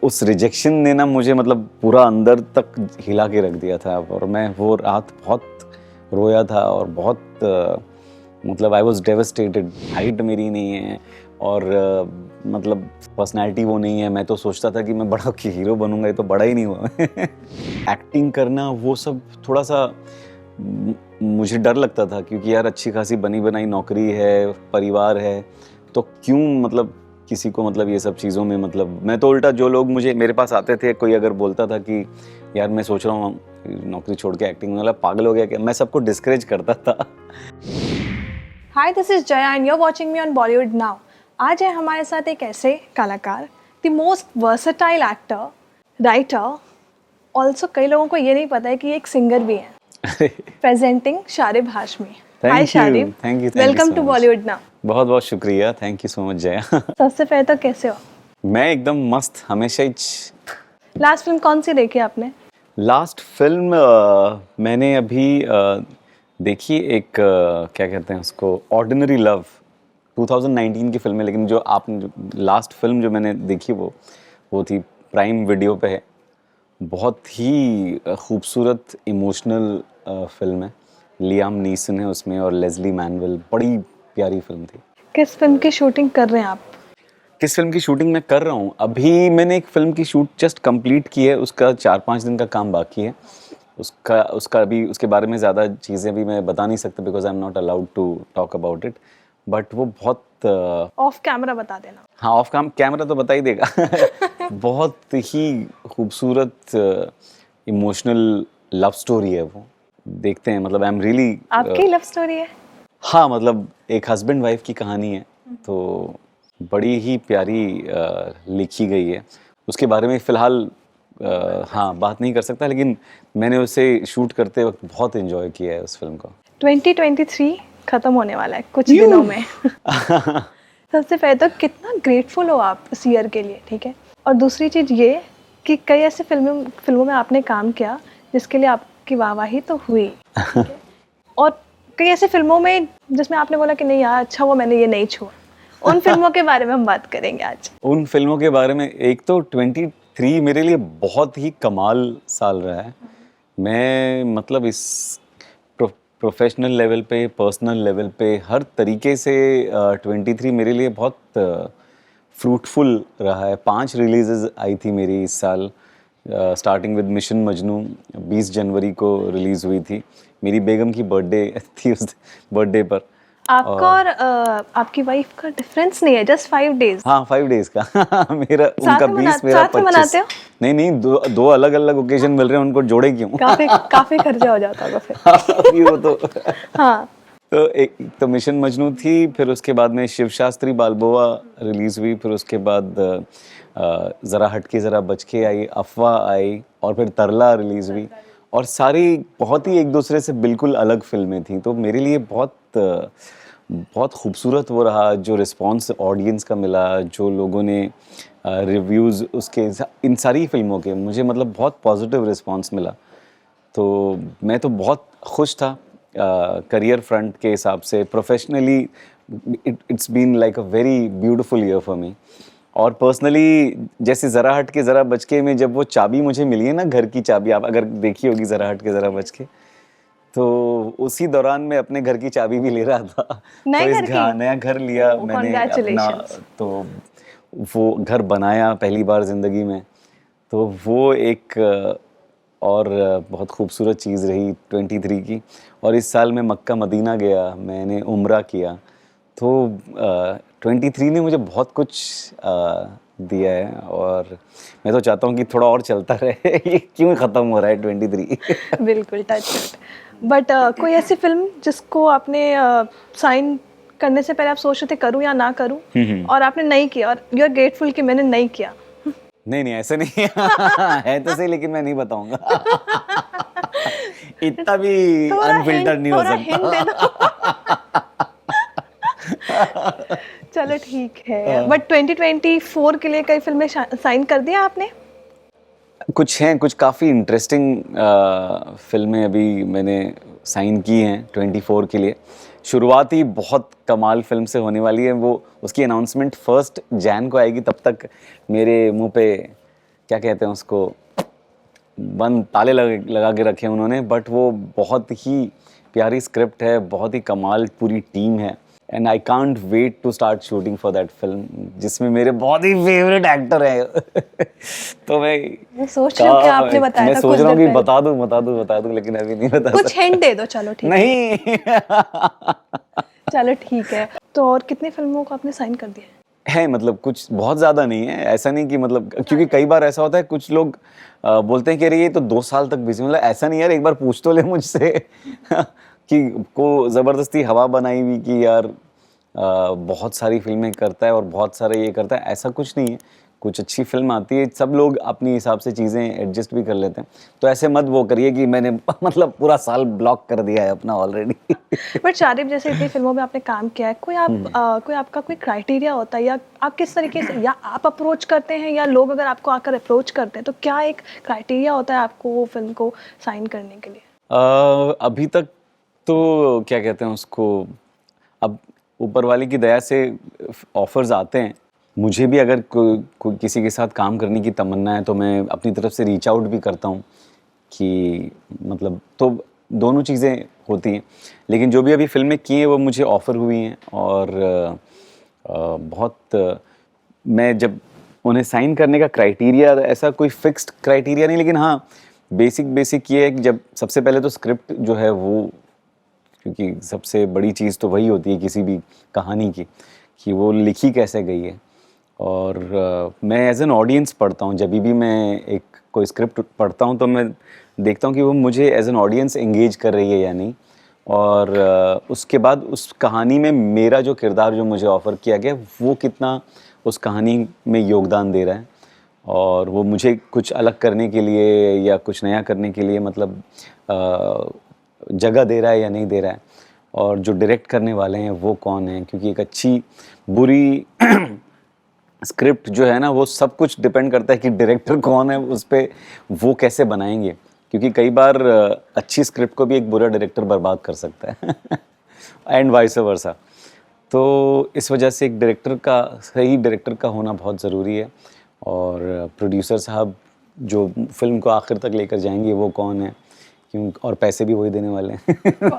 उस रिजेक्शन ने ना मुझे मतलब पूरा अंदर तक हिला के रख दिया था, और मैं वो रात बहुत रोया था और बहुत मतलब आई वॉज डेवस्टेटेड। हाइट मेरी नहीं है और मतलब पर्सनैलिटी वो नहीं है। मैं तो सोचता था कि मैं बड़ा हीरो बनूंगा, ये तो बड़ा ही नहीं हुआ। एक्टिंग करना वो सब थोड़ा सा मुझे डर लगता था, क्योंकि यार अच्छी खासी बनी बनाई नौकरी है, परिवार है, तो क्यों मतलब किसी को मतलब ये सब चीज़ों में मतलब मैं तो उल्टा जो लोग मुझे मेरे पास आते थे, कोई अगर बोलता था कि यार मैं सोच रहा हूँ नौकरी छोड़ के एक्टिंग, मतलब पागल हो गया क्या, मैं सबको डिस्करेज करता था। Hi, this is Jaya and you're watching me on Bollywood Now. आज है हमारे साथ एक ऐसे कलाकार, the most versatile actor, writer, also कई लोगों को ये नहीं पता है कि ये एक सिंगर भी है। Presenting Sharib Hashmi. Hi Sharib, thank you welcome to Bollywood Now. बहुत बहुत शुक्रिया, thank you so much Jaya. सबसे पहले तो कैसे हो? मैं एकदम मस्त, हमेशा ही। लास्ट फिल्म कौन सी देखी आपने? लास्ट फिल्म मैंने अभी देखी एक क्या कहते हैं उसको, ऑर्डिनरी लव, 2019 की फिल्म है, लेकिन जो आपने लास्ट फिल्म जो मैंने देखी वो थी प्राइम वीडियो पे है। बहुत ही खूबसूरत इमोशनल फिल्म है। लियाम नीसन है उसमें और लेस्ली मैनुअल, बड़ी प्यारी फिल्म थी। किस फिल्म की शूटिंग कर रहे हैं आप? किस फिल्म की शूटिंग मैं कर रहा हूँ? अभी मैंने एक फिल्म की शूट जस्ट कंप्लीट की है, उसका 4-5 दिन का काम बाकी है। उसका अभी उसके बारे में ज़्यादा चीज़ें अभी मैं बता नहीं सकता, because I am not allowed to talk about it, but वो बहुत ऑफ कैमरा बता देना। हाँ, ऑफ कैमरा तो बता ही देगा। बहुत ही खूबसूरत इमोशनल लव स्टोरी है वो। देखते हैं, मतलब आई एम रियली। आपकी लव स्टोरी है? हाँ, मतलब एक हस्बैंड वाइफ की कहानी है, तो बड़ी ही प्यारी लिखी गई है। उसके बारे में फ़िलहाल हाँ बात नहीं कर सकता, लेकिन मैंने उसे शूट करते वक्त बहुत एंजॉय किया है उस फिल्म को। 2023 खत्म होने वाला है कुछ दिनों में। सबसे पहले तो कितना ग्रेटफुल हो आप इस ईयर के लिए, ठीक है? और दूसरी चीज़ ये कि कई ऐसे फिल्मों में आपने काम किया जिसके लिए आपकी वाहवाही तो हुई, और कई ऐसी फिल्मों में जिसमें आपने बोला कि नहीं यार अच्छा वो मैंने ये नहीं छुआ। उन फिल्मों के बारे में हम बात करेंगे आज। उन फिल्मों के बारे में, एक तो 23 मेरे लिए बहुत ही कमाल साल रहा है। मैं मतलब इस प्रोफेशनल लेवल पे, पर्सनल लेवल पे, हर तरीके से 23 मेरे लिए बहुत फ्रूटफुल रहा है। 5 रिलीजेस आई थी मेरी इस साल, स्टार्टिंग विद मिशन मजनू 20 जनवरी को रिलीज़ हुई थी। मेरी बेगम की बर्थडे थी, उस बर्थडे पर। आपका और आपकी वाइफ का डिफरेंस नहीं है, जस्ट 5 डेज। हाँ, 5 डेज का। मेरा उनका 20, मेरा 25। साथ में मनाते हो? नहीं, दो अलग अलग ओकेजन मिल रहे हैं, उनको जोड़े क्यों? काफी खर्चा हो जाता होगा फिर। अभी वो तो हाँ, तो एक तो मिशन मजनू थी, फिर उसके बाद में शिव शास्त्री बालबोआ रिलीज हुई, फिर उसके बाद जरा हटके जरा बचके आई, अफवाह आई, और फिर तरला रिलीज हुई, और सारी बहुत ही एक दूसरे से बिल्कुल अलग फिल्में थी। तो मेरे लिए बहुत खूबसूरत वो रहा, जो रिस्पांस ऑडियंस का मिला, जो लोगों ने रिव्यूज़ उसके, इन सारी फिल्मों के मुझे मतलब बहुत पॉजिटिव रिस्पांस मिला। तो मैं तो बहुत खुश था करियर फ्रंट के हिसाब से। Professionally it's been like a very beautiful year for me. और पर्सनली जैसे ज़रा हट के ज़रा बच के में जब वो चाबी मुझे मिली है ना, घर की चाबी, आप अगर देखी होगी ज़रा हट के ज़रा बच के, तो उसी दौरान मैं अपने घर की चाबी भी ले रहा था। तो नया घर लिया मैंने अपना, तो वो घर बनाया पहली बार ज़िंदगी में। तो वो एक और बहुत खूबसूरत चीज़ रही 23 की। और इस साल मैं मक्का मदीना गया, मैंने उम्रा किया। तो 23 ने मुझे बहुत कुछ दिया है, और मैं तो चाहता हूँ कि थोड़ा और चलता रहे। ये क्यों ख़त्म हो रहा है 23? बिल्कुल टच। बट कोई ऐसी फिल्म जिसको आपने साइन करने से पहले आप सोच रहे थे करूँ या ना करूँ, और आपने नहीं किया, और यू आर ग्रेटफुल कि मैंने नहीं किया? नहीं, ऐसे नहीं। है तो सही, लेकिन मैं नहीं बताऊंगा। इतना भी अनफिल्टर नहीं हो सकता। चलो ठीक है। बट 2024 के लिए कई फिल्में साइन कर दिया आपने? कुछ काफ़ी इंटरेस्टिंग फिल्में अभी मैंने साइन की हैं 24 के लिए। शुरुआत ही बहुत कमाल फिल्म से होने वाली है। वो उसकी अनाउंसमेंट 1 जैन को आएगी, तब तक मेरे मुंह पे क्या कहते हैं उसको, बंद ताले लगा के रखे हैं उन्होंने, बट वो बहुत ही प्यारी स्क्रिप्ट है, बहुत ही कमाल पूरी टीम है, and I can't wait to start shooting for that film, जिसमें मेरे बहुत ही फेवरेट एक्टर है। तो मैं सोच रही हूँ कि आपने बताया मैं था सोच कुछ रहा हूँ देर कि पहले। बता दूं, लेकिन अभी नहीं बता कुछ सकता। हिंट दे दो, चलो ठीक है। नहीं। चलो ठीक है। तो और कितनी फिल्मों को आपने साइन कर दिया है मतलब कुछ बहुत ज़्यादा नहीं है, ऐसा नहीं कि मतलब, क्योंकि कई बार ऐसा होता है कुछ लोग बोलते हैं कि अरे ये तो 2 साल तक बिजी, मतलब ऐसा नहीं यार, एक बार पूछ तो ले मुझसे कि को ज़बरदस्ती हवा बनाई हुई कि यार बहुत सारी फिल्में करता है और बहुत सारे ये करता है, ऐसा कुछ नहीं है। कुछ अच्छी फिल्म आती है, सब लोग अपने हिसाब से चीज़ें एडजस्ट भी कर लेते हैं, तो ऐसे मत वो करिए कि मैंने मतलब पूरा साल ब्लॉक कर दिया है अपना ऑलरेडी। है? बट शारिब, जैसे इतनी फिल्मों में आपने काम किया है, कोई आपका कोई क्राइटेरिया होता है, या आप किस तरीके से, या आप अप्रोच करते हैं, या लोग अगर आपको आकर अप्रोच करते हैं, तो क्या एक क्राइटेरिया होता है आपको वो फिल्म को साइन करने के लिए? अभी तक तो क्या कहते हैं उसको, अब ऊपर वाले की दया से ऑफर्स आते हैं, मुझे भी अगर कोई किसी के साथ काम करने की तमन्ना है तो मैं अपनी तरफ से रीच आउट भी करता हूँ कि मतलब, तो दोनों चीज़ें होती हैं, लेकिन जो भी अभी फिल्में की हैं वो मुझे ऑफ़र हुई हैं, और बहुत मैं जब उन्हें साइन करने का क्राइटेरिया, ऐसा कोई फिक्स्ड क्राइटेरिया नहीं, लेकिन हाँ बेसिक ये है कि जब सबसे पहले तो स्क्रिप्ट जो है वो, क्योंकि सबसे बड़ी चीज़ तो वही होती है किसी भी कहानी की, कि वो लिखी कैसे गई है, और मैं एज एन ऑडियंस पढ़ता हूँ, जब भी मैं एक कोई स्क्रिप्ट पढ़ता हूँ तो मैं देखता हूँ कि वो मुझे एज एन ऑडियंस एंगेज कर रही है या नहीं, और उसके बाद उस कहानी में मेरा जो किरदार जो मुझे ऑफ़र किया गया वो कितना उस कहानी में योगदान दे रहा है, और वो मुझे कुछ अलग करने के लिए या कुछ नया करने के लिए मतलब जगह दे रहा है या नहीं दे रहा है, और जो डायरेक्ट करने वाले हैं वो कौन हैं, क्योंकि एक अच्छी बुरी स्क्रिप्ट जो है ना, वो सब कुछ डिपेंड करता है कि डायरेक्टर कौन है, उस पे वो कैसे बनाएंगे, क्योंकि कई बार अच्छी स्क्रिप्ट को भी एक बुरा डायरेक्टर बर्बाद कर सकता है एंड वाइस वर्सा। तो इस वजह से एक डायरेक्टर का, सही डायरेक्टर का होना बहुत ज़रूरी है, और प्रोड्यूसर साहब जो फिल्म को आखिर तक लेकर जाएंगे वो कौन है, क्यों, और पैसे भी वही देने वाले हैं।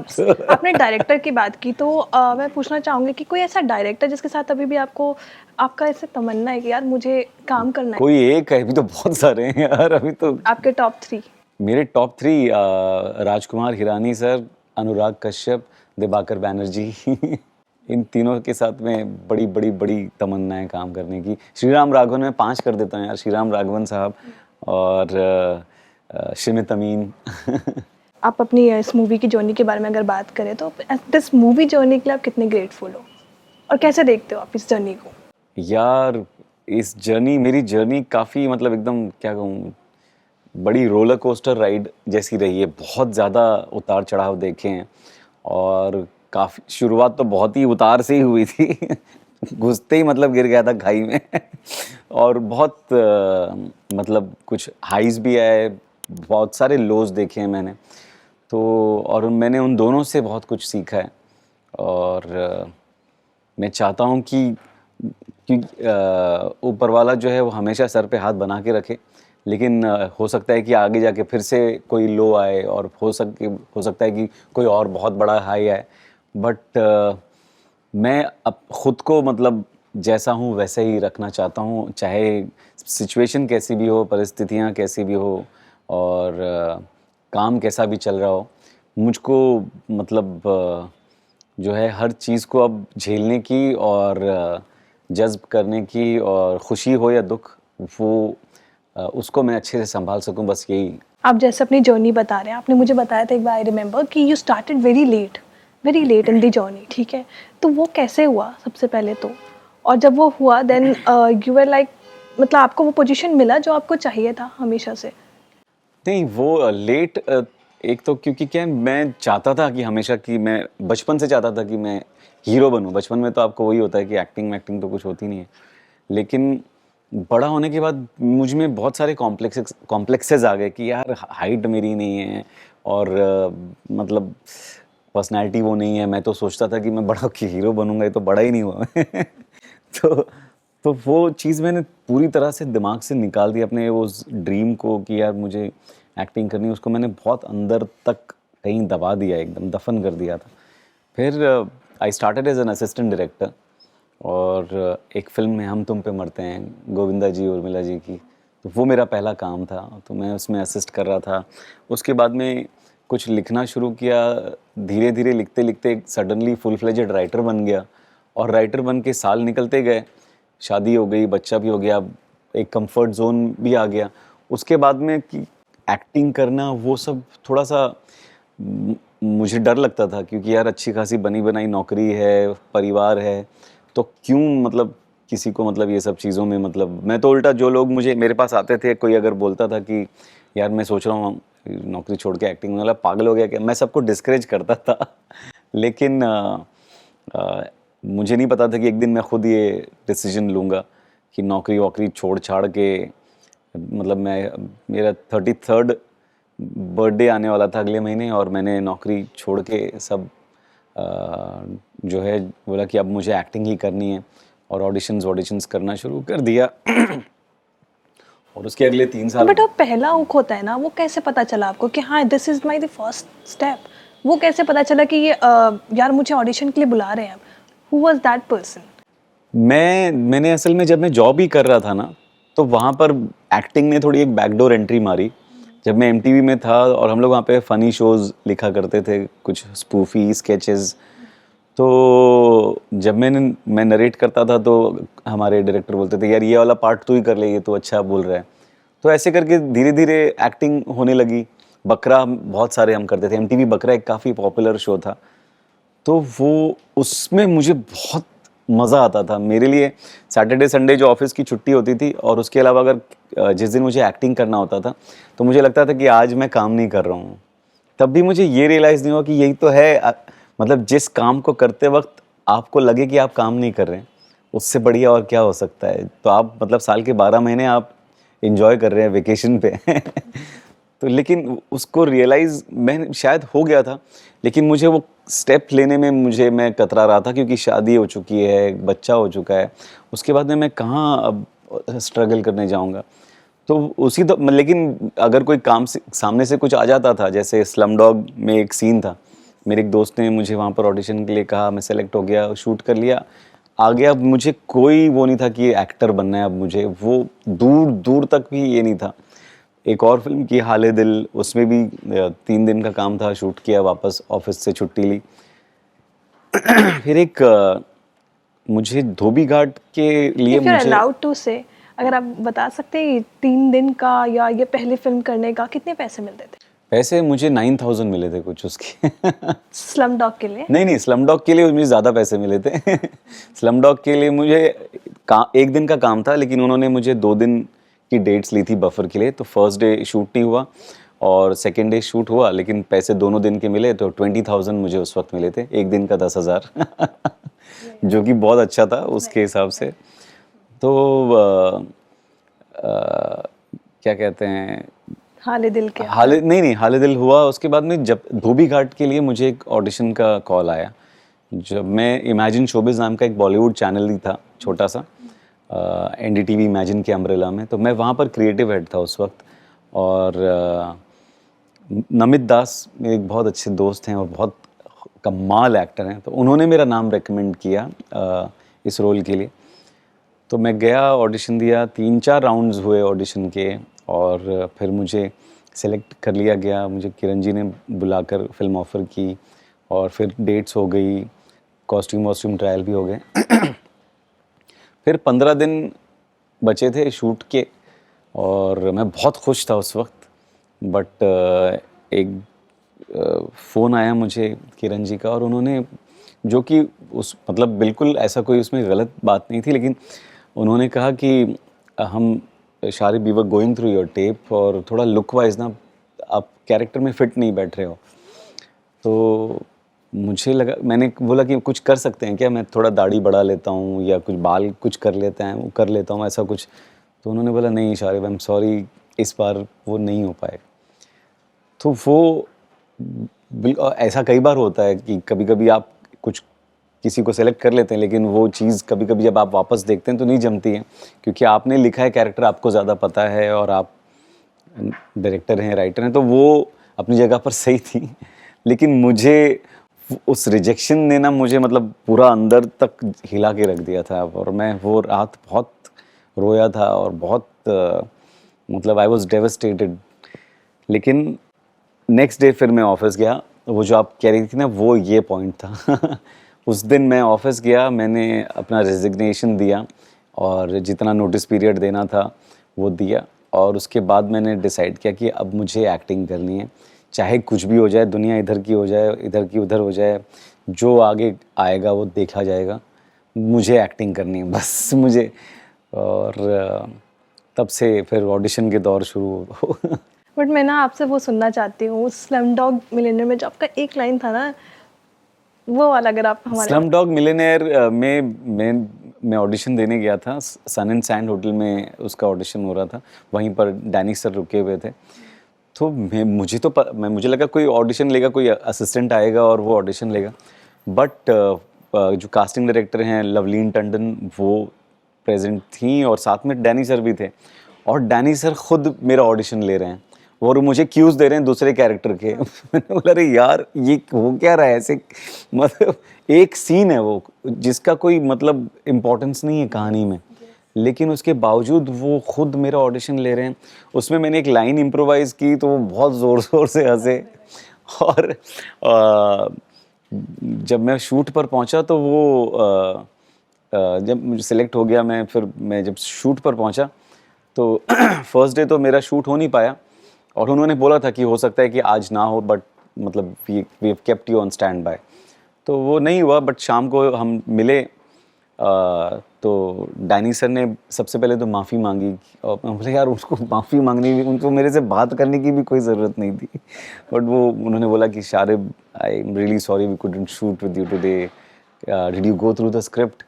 आपने डायरेक्टर की बात की, तो मैं पूछना चाहूँगी कि कोई ऐसा डायरेक्टर जिसके साथ अभी भी आपको, आपका ऐसे तमन्ना है कि यार मुझे काम करना है? कोई एक है, अभी तो बहुत सारे हैं यार, अभी तो आपके टॉप 3? मेरे टॉप 3 राजकुमार हिरानी सर, अनुराग कश्यप, दिबाकर बैनर्जी। इन तीनों के साथ में बड़ी बड़ी बड़ी तमन्ना है काम करने की। श्रीराम राघवन में 5 कर देता हूँ यार, श्रीराम राघवन साहब और शिमित अमीन। आप अपनी इस मूवी की जर्नी के बारे में अगर बात करें, तो दिस मूवी जर्नी के लिए आप कितने ग्रेटफुल हो, और कैसे देखते हो आप इस जर्नी को? यार इस जर्नी, मेरी जर्नी काफ़ी मतलब एकदम क्या कहूँ, बड़ी रोलर कोस्टर राइड जैसी रही है, बहुत ज़्यादा उतार चढ़ाव देखे हैं, और काफ़ी शुरुआत तो बहुत ही उतार से ही हुई थी घुसते ही मतलब गिर गया था खाई में और बहुत मतलब कुछ हाइज भी आए, बहुत सारे लोज देखे हैं मैंने, तो और मैंने उन दोनों से बहुत कुछ सीखा है, और मैं चाहता हूँ कि ऊपर वाला जो है वो हमेशा सर पे हाथ बना के रखे, लेकिन हो सकता है कि आगे जाके फिर से कोई लो आए, और हो सकता है कि कोई और बहुत बड़ा हाई आए, बट मैं अब खुद को मतलब जैसा हूँ वैसे ही रखना चाहता हूँ, चाहे सिचुएशन कैसी भी हो, परिस्थितियाँ कैसी भी हो, और काम कैसा भी चल रहा हो, मुझको मतलब जो है हर चीज़ को अब झेलने की और जज्ब करने की, और खुशी हो या दुख, वो उसको मैं अच्छे से संभाल सकूं, बस यही। आप जैसे अपनी जर्नी बता रहे हैं, आपने मुझे बताया था एक बार, आई रिमेंबर, कि you started very late in the journey, ठीक है? तो वो कैसे हुआ सबसे पहले तो, और जब वो हुआ देन यू वर लाइक, मतलब आपको वो पोजीशन मिला जो आपको चाहिए था हमेशा से? नहीं वो लेट, एक तो क्योंकि क्या मैं चाहता था कि हमेशा, कि मैं बचपन से चाहता था कि मैं हीरो बनूं। बचपन में तो आपको वही होता है कि एक्टिंग तो कुछ होती नहीं है, लेकिन बड़ा होने के बाद मुझ में बहुत सारे कॉम्प्लेक्सेस आ गए कि यार हाइट मेरी नहीं है, और मतलब पर्सनैलिटी वो नहीं है। मैं तो सोचता था कि मैं बड़ा होके हीरो बनूंगा, ये तो बड़ा ही नहीं हुआ तो तो वो चीज़ मैंने पूरी तरह से दिमाग से निकाल दी अपने उस ड्रीम को कि यार मुझे एक्टिंग करनी है, उसको मैंने बहुत अंदर तक कहीं दबा दिया, एकदम दफन कर दिया था। फिर I started as an assistant director, और एक फिल्म में हम तुम पे मरते हैं, गोविंदा जी उर्मिला जी की, तो वो मेरा पहला काम था, तो मैं उसमें असिस्ट कर रहा था। उसके बाद में कुछ लिखना शुरू किया, धीरे धीरे लिखते लिखते सडनली फुल फ्लेजेड राइटर बन गया, और राइटर बन के साल निकलते गए, शादी हो गई, बच्चा भी हो गया, एक कंफर्ट जोन भी आ गया। उसके बाद में कि एक्टिंग करना वो सब थोड़ा सा मुझे डर लगता था, क्योंकि यार अच्छी खासी बनी बनाई नौकरी है, परिवार है, तो क्यों मतलब किसी को मतलब ये सब चीज़ों में, मतलब मैं तो उल्टा, जो लोग मुझे मेरे पास आते थे, कोई अगर बोलता था कि यार मैं सोच रहा हूँ नौकरी छोड़ के एक्टिंग, मतलब पागल हो गया क्या, मैं सबको डिस्करेज करता था। लेकिन मुझे नहीं पता था कि एक दिन मैं खुद ये डिसीजन लूँगा कि नौकरी वोकरी छोड़ छाड़ के, मतलब मैं, मेरा 33rd बर्थडे आने वाला था अगले महीने, और मैंने नौकरी छोड़ के सब जो है बोला कि अब मुझे एक्टिंग ही करनी है, और ऑडिशंस करना शुरू कर दिया। और उसके अगले 3 साल बट वो पहला हुक होता है ना, वो कैसे पता चला आपको कि हाँ this is my the first step? वो कैसे पता चला कि ये यार मुझे ऑडिशन के लिए बुला रहे हैं? Who was that person? मैंने असल में जब मैं जॉब ही कर रहा था ना, तो वहाँ पर एक्टिंग ने थोड़ी एक बैकडोर एंट्री मारी। जब मैं एमटीवी में था और हम लोग वहाँ पे फ़नी शोज़ लिखा करते थे, कुछ स्पूफी स्केचेस, तो जब मैं नरेट करता था तो हमारे डायरेक्टर बोलते थे यार ये वाला पार्ट तू ही कर ले, ये तो अच्छा बोल रहा है। तो ऐसे करके धीरे धीरे एक्टिंग होने लगी। बकरा बहुत सारे हम करते थे, एमटीवी बकरा एक काफ़ी पॉपुलर शो था, तो वो उसमें मुझे बहुत मज़ा आता था। मेरे लिए सैटरडे संडे जो ऑफिस की छुट्टी होती थी, और उसके अलावा अगर जिस दिन मुझे एक्टिंग करना होता था, तो मुझे लगता था कि आज मैं काम नहीं कर रहा हूँ। तब भी मुझे ये रियलाइज़ नहीं हुआ कि यही तो है, मतलब जिस काम को करते वक्त आपको लगे कि आप काम नहीं कर रहे हैं, उससे बढ़िया और क्या हो सकता है। तो आप मतलब साल के 12 महीने आप एंजॉय कर रहे हैं वेकेशन पे। तो लेकिन उसको रियलाइज़ मैं शायद हो गया था, लेकिन मुझे वो स्टेप लेने में मैं कतरा रहा था, क्योंकि शादी हो चुकी है, बच्चा हो चुका है, उसके बाद में मैं कहाँ अब स्ट्रगल करने जाऊँगा। तो उसी तो, लेकिन अगर कोई काम से सामने से कुछ आ जाता था, जैसे स्लम डॉग में एक सीन था, मेरे एक दोस्त ने मुझे वहाँ पर ऑडिशन के लिए कहा, मैं सेलेक्ट हो गया, शूट कर लिया, आ गया। अब मुझे कोई वो नहीं था कि एक्टर बनना है, अब मुझे वो दूर दूर तक भी ये नहीं था। एक और फिल्म की हाले दिल, उसमें भी 3 दिन का काम था, शूट किया, वापस ऑफिस से छुट्टी ली। फिर एक मुझे धोबी घाट के लिए इफ यू आर मुझे अलाउड टू से, अगर आप बता सकते हैं 3 दिन का या ये पहली फिल्म करने का कितने पैसे मिलते थे? पैसे मुझे 9,000 मिले थे कुछ उसके। स्लम डॉग के लिए? नहीं नहीं, स्लम डॉग के लिए मुझे ज़्यादा पैसे मिले थे। स्लम डॉग के लिए मुझे एक दिन का काम था, लेकिन उन्होंने मुझे 2 दिन की डेट्स ली थी बफर के लिए, तो फर्स्ट डे शूट नहीं हुआ और सेकेंड डे शूट हुआ, लेकिन पैसे दोनों दिन के मिले, तो 20,000 मुझे उस वक्त मिले थे, एक दिन का 10,000। जो कि बहुत अच्छा था उसके हिसाब से। तो क्या कहते हैं, हाले दिल के हाले नहीं नहीं, हाले दिल हुआ। उसके बाद में जब धोबी घाट के लिए मुझे एक ऑडिशन का कॉल आया, जब मैं इमेजिन शोबिज नाम का एक बॉलीवुड चैनल ही था छोटा सा, एनडीटीवी इमेजिन के अम्ब्रेला में, तो मैं वहाँ पर क्रिएटिव हेड था उस वक्त। और नमित दास मेरे एक बहुत अच्छे दोस्त हैं और बहुत कमाल एक्टर हैं, तो उन्होंने मेरा नाम रेकमेंड किया इस रोल के लिए। तो मैं गया, ऑडिशन दिया, 3-4 राउंड्स हुए ऑडिशन के, और फिर मुझे सेलेक्ट कर लिया गया। मुझे किरण जी ने बुलाकर फिल्म ऑफ़र की, और फिर डेट्स हो गई, कॉस्ट्यूम ट्रायल भी हो गए। फिर 15 दिन बचे थे शूट के, और मैं बहुत खुश था उस वक्त। बट एक फ़ोन आया मुझे किरण जी का, और उन्होंने, जो कि उस मतलब बिल्कुल ऐसा कोई उसमें गलत बात नहीं थी, लेकिन उन्होंने कहा कि हम Sharib we were going through your tape, और थोड़ा लुक वाइज ना आप कैरेक्टर में फिट नहीं बैठ रहे हो। तो मुझे लगा, मैंने बोला कि कुछ कर सकते हैं क्या, मैं थोड़ा दाढ़ी बढ़ा लेता हूँ या कुछ बाल कुछ कर लेते हैं, कर लेता हूँ ऐसा कुछ। तो उन्होंने बोला नहीं शारिब, आई एम सॉरी, इस बार वो नहीं हो पाएगा। तो वो ऐसा कई बार होता है कि कभी कभी आप कुछ किसी को सेलेक्ट कर लेते हैं, लेकिन वो चीज़ कभी कभी जब आप वापस देखते हैं तो नहीं जमती है, क्योंकि आपने लिखा है कैरेक्टर, आपको ज़्यादा पता है और आप डायरेक्टर हैं, राइटर हैं, तो वो अपनी जगह पर सही थी। लेकिन मुझे उस रिजेक्शन ने ना मुझे मतलब पूरा अंदर तक हिला के रख दिया था, और मैं वो रात बहुत रोया था और बहुत मतलब आई वॉज डेवस्टेटेड। लेकिन नेक्स्ट डे फिर मैं ऑफिस गया, वो जो आप कह रही थी ना, वो ये पॉइंट था। उस दिन मैं ऑफिस गया, मैंने अपना रेजिग्नेशन दिया और जितना नोटिस पीरियड देना था वो दिया, और उसके बाद मैंने डिसाइड किया कि अब मुझे एक्टिंग करनी है, चाहे कुछ भी हो जाए, दुनिया इधर की हो जाए, इधर की उधर हो जाए, जो आगे आएगा वो देखा जाएगा, मुझे एक्टिंग करनी है बस मुझे। और तब से फिर ऑडिशन के दौर शुरू हो। बट मैं ना आपसे वो सुनना चाहती हूँ, स्लम डॉग मिलियनेयर में जो आपका एक लाइन था ना, वो वाला अगर आप हमारे स्लम डॉग मिलियनेयर मैं ऑडिशन देने गया था, सन एंड सैंड होटल में उसका ऑडिशन हो रहा था, वहीं पर डैनी सर रुके हुए थे। तो मुझे लगा कोई ऑडिशन लेगा, कोई असिस्टेंट आएगा और वो ऑडिशन लेगा, बट जो कास्टिंग डायरेक्टर हैं लवलीन टंडन, वो प्रेजेंट थी और साथ में डैनी सर भी थे, और डैनी सर खुद मेरा ऑडिशन ले रहे हैं और मुझे क्यूज दे रहे हैं दूसरे कैरेक्टर के। मैंने बोला अरे यार ये हो क्या रहा है ऐसे, मतलब एक सीन है वो जिसका कोई मतलब इम्पोर्टेंस नहीं है कहानी में, लेकिन उसके बावजूद वो खुद मेरा ऑडिशन ले रहे हैं। उसमें मैंने एक लाइन इम्प्रोवाइज की तो वो बहुत ज़ोर ज़ोर से हंसे, और जब मैं शूट पर पहुंचा तो वो जब मुझे सिलेक्ट हो गया, मैं जब शूट पर पहुंचा तो फर्स्ट डे तो मेरा शूट हो नहीं पाया, और उन्होंने बोला था कि हो सकता है कि आज ना हो, बट मतलब we have kept you on standby, तो वो नहीं हुआ। बट शाम को हम मिले, तो डैनी सर ने सबसे पहले तो माफ़ी मांगी, और मैं बोला यार उसको माफ़ी मांगनी भी, उनको मेरे से बात करने की भी कोई ज़रूरत नहीं थी, बट वो उन्होंने बोला कि Sharib I am really sorry we couldn't shoot with you today, did you go through the script?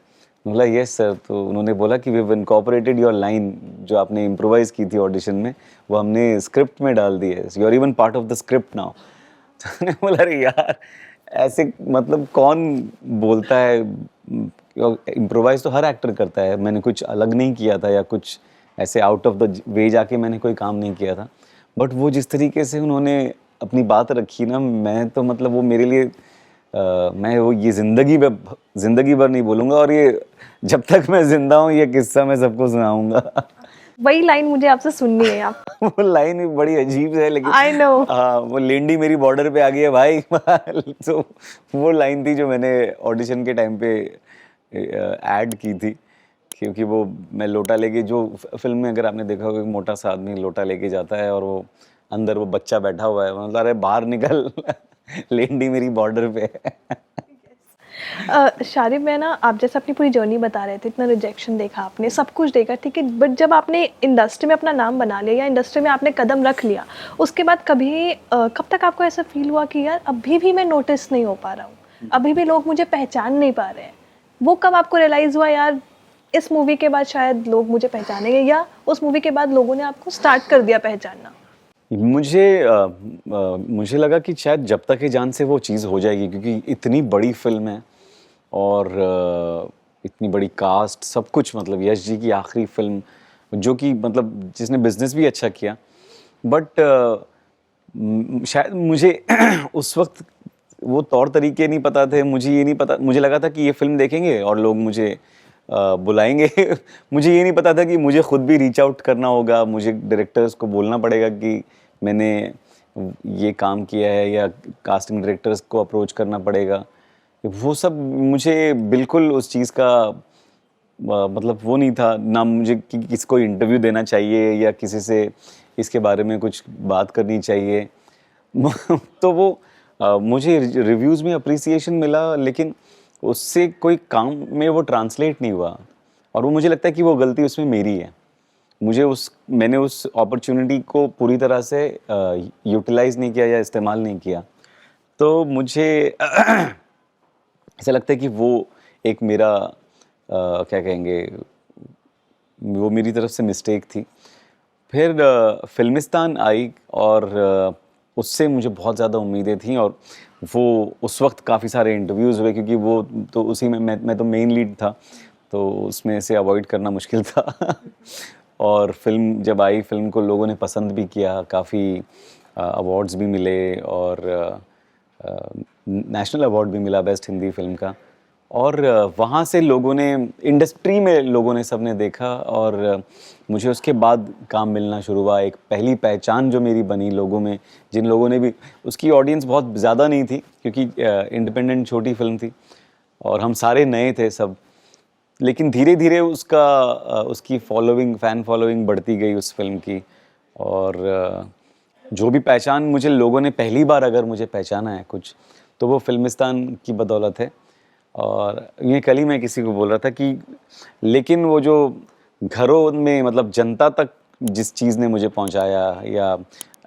बोला यस सर। तो उन्होंने बोला कि we have incorporated your line जो आपने इम्प्रोवाइज़ की थी ऑडिशन में, वो हमने स्क्रिप्ट में डाल दी है, you are even part of the script now. तो मैंने बोला अरे यार ऐसे मतलब कौन बोलता है, इम्प्रोवाइज तो हर एक्टर करता है, मैंने कुछ अलग नहीं किया था या कुछ ऐसे आउट ऑफ द वे जाके मैंने कोई काम नहीं किया था, बट वो जिस तरीके से उन्होंने अपनी बात रखी ना, मैं तो मतलब वो मेरे लिए मैं वो ये ज़िंदगी भर नहीं भूलूंगा, और ये जब तक मैं जिंदा हूँ ये किस्सा मैं सबको सुनाऊंगा। वही लाइन मुझे आपसे सुननी है आप। वो लाइन भी बड़ी अजीब है, लेकिन I know. हाँ वो लेंडी मेरी बॉर्डर पे आ गई है भाई। तो वो लाइन थी जो मैंने ऑडिशन के टाइम पे ऐड की थी, क्योंकि वो मैं लोटा लेके, जो फिल्म में अगर आपने देखा होगा मोटा सा आदमी लोटा लेके जाता है और वो अंदर वो बच्चा बैठा हुआ है, मतलब अरे बाहर निकल। लेंडी मेरी बॉर्डर पे है। शारिब में ना, आप जैसे अपनी पूरी जर्नी बता रहे थे, इतना रिजेक्शन देखा आपने, सब कुछ देखा, ठीक है, बट जब आपने इंडस्ट्री में अपना नाम बना लिया या इंडस्ट्री में आपने कदम रख लिया, उसके बाद कब तक आपको ऐसा फील हुआ कि यार अभी भी मैं नोटिस नहीं हो पा रहा हूँ, अभी भी लोग मुझे पहचान नहीं पा रहे हैं? वो कब आपको रियलाइज़ हुआ यार इस मूवी के बाद शायद लोग मुझे पहचानेंगे, या उस मूवी के बाद लोगों ने आपको स्टार्ट कर दिया पहचानना? मुझे लगा कि शायद जब तक है जान से वो चीज़ हो जाएगी, क्योंकि इतनी बड़ी फिल्म है और इतनी बड़ी कास्ट, सब कुछ, मतलब यश जी की आखिरी फिल्म जो कि मतलब जिसने बिजनेस भी अच्छा किया, बट शायद मुझे उस वक्त वो तौर तरीके नहीं पता थे, मुझे ये नहीं पता, मुझे लगा था कि ये फिल्म देखेंगे और लोग मुझे बुलाएंगे। मुझे ये नहीं पता था कि मुझे खुद भी रीच आउट करना होगा, मुझे डायरेक्टर्स को बोलना पड़ेगा कि मैंने ये काम किया है, या कास्टिंग डायरेक्टर्स को अप्रोच करना पड़ेगा। वो सब मुझे बिल्कुल उस चीज़ का मतलब वो नहीं था ना, मुझे कि किसको इंटरव्यू देना चाहिए या किसी से इसके बारे में कुछ बात करनी चाहिए। तो वो मुझे रिव्यूज़ में अप्रिसिएशन मिला, लेकिन उससे कोई काम में वो ट्रांसलेट नहीं हुआ, और वो मुझे लगता है कि वो गलती उसमें मेरी है। मैंने उस अपॉर्चुनिटी को पूरी तरह से यूटिलाइज़ नहीं किया या इस्तेमाल नहीं किया, तो मुझे ऐसा लगता है कि वो एक मेरा क्या कहेंगे, वो मेरी तरफ से मिस्टेक थी। फिर फिल्मिस्तान आई, और उससे मुझे बहुत ज़्यादा उम्मीदें थी, और वो उस वक्त काफ़ी सारे इंटरव्यूज़ हुए, क्योंकि वो तो उसी में मैं तो मेन लीड था, तो उसमें से अवॉइड करना मुश्किल था। और फिल्म जब आई, फिल्म को लोगों ने पसंद भी किया, काफ़ी अवार्ड्स भी मिले, और नेशनल अवार्ड भी मिला बेस्ट हिंदी फिल्म का। और वहाँ से लोगों ने, इंडस्ट्री में लोगों ने, सबने देखा, और मुझे उसके बाद काम मिलना शुरू हुआ। एक पहली पहचान जो मेरी बनी लोगों में, जिन लोगों ने भी, उसकी ऑडियंस बहुत ज़्यादा नहीं थी क्योंकि इंडिपेंडेंट छोटी फिल्म थी और हम सारे नए थे सब, लेकिन धीरे धीरे उसकी फॉलोइंग, फ़ैन फॉलोइंग बढ़ती गई उस फिल्म की। और जो भी पहचान मुझे लोगों ने पहली बार अगर मुझे पहचाना है कुछ, तो वो फिल्मिस्तान की बदौलत है। और ये कल ही मैं किसी को बोल रहा था कि लेकिन वो जो घरों में, मतलब जनता तक जिस चीज़ ने मुझे पहुंचाया, या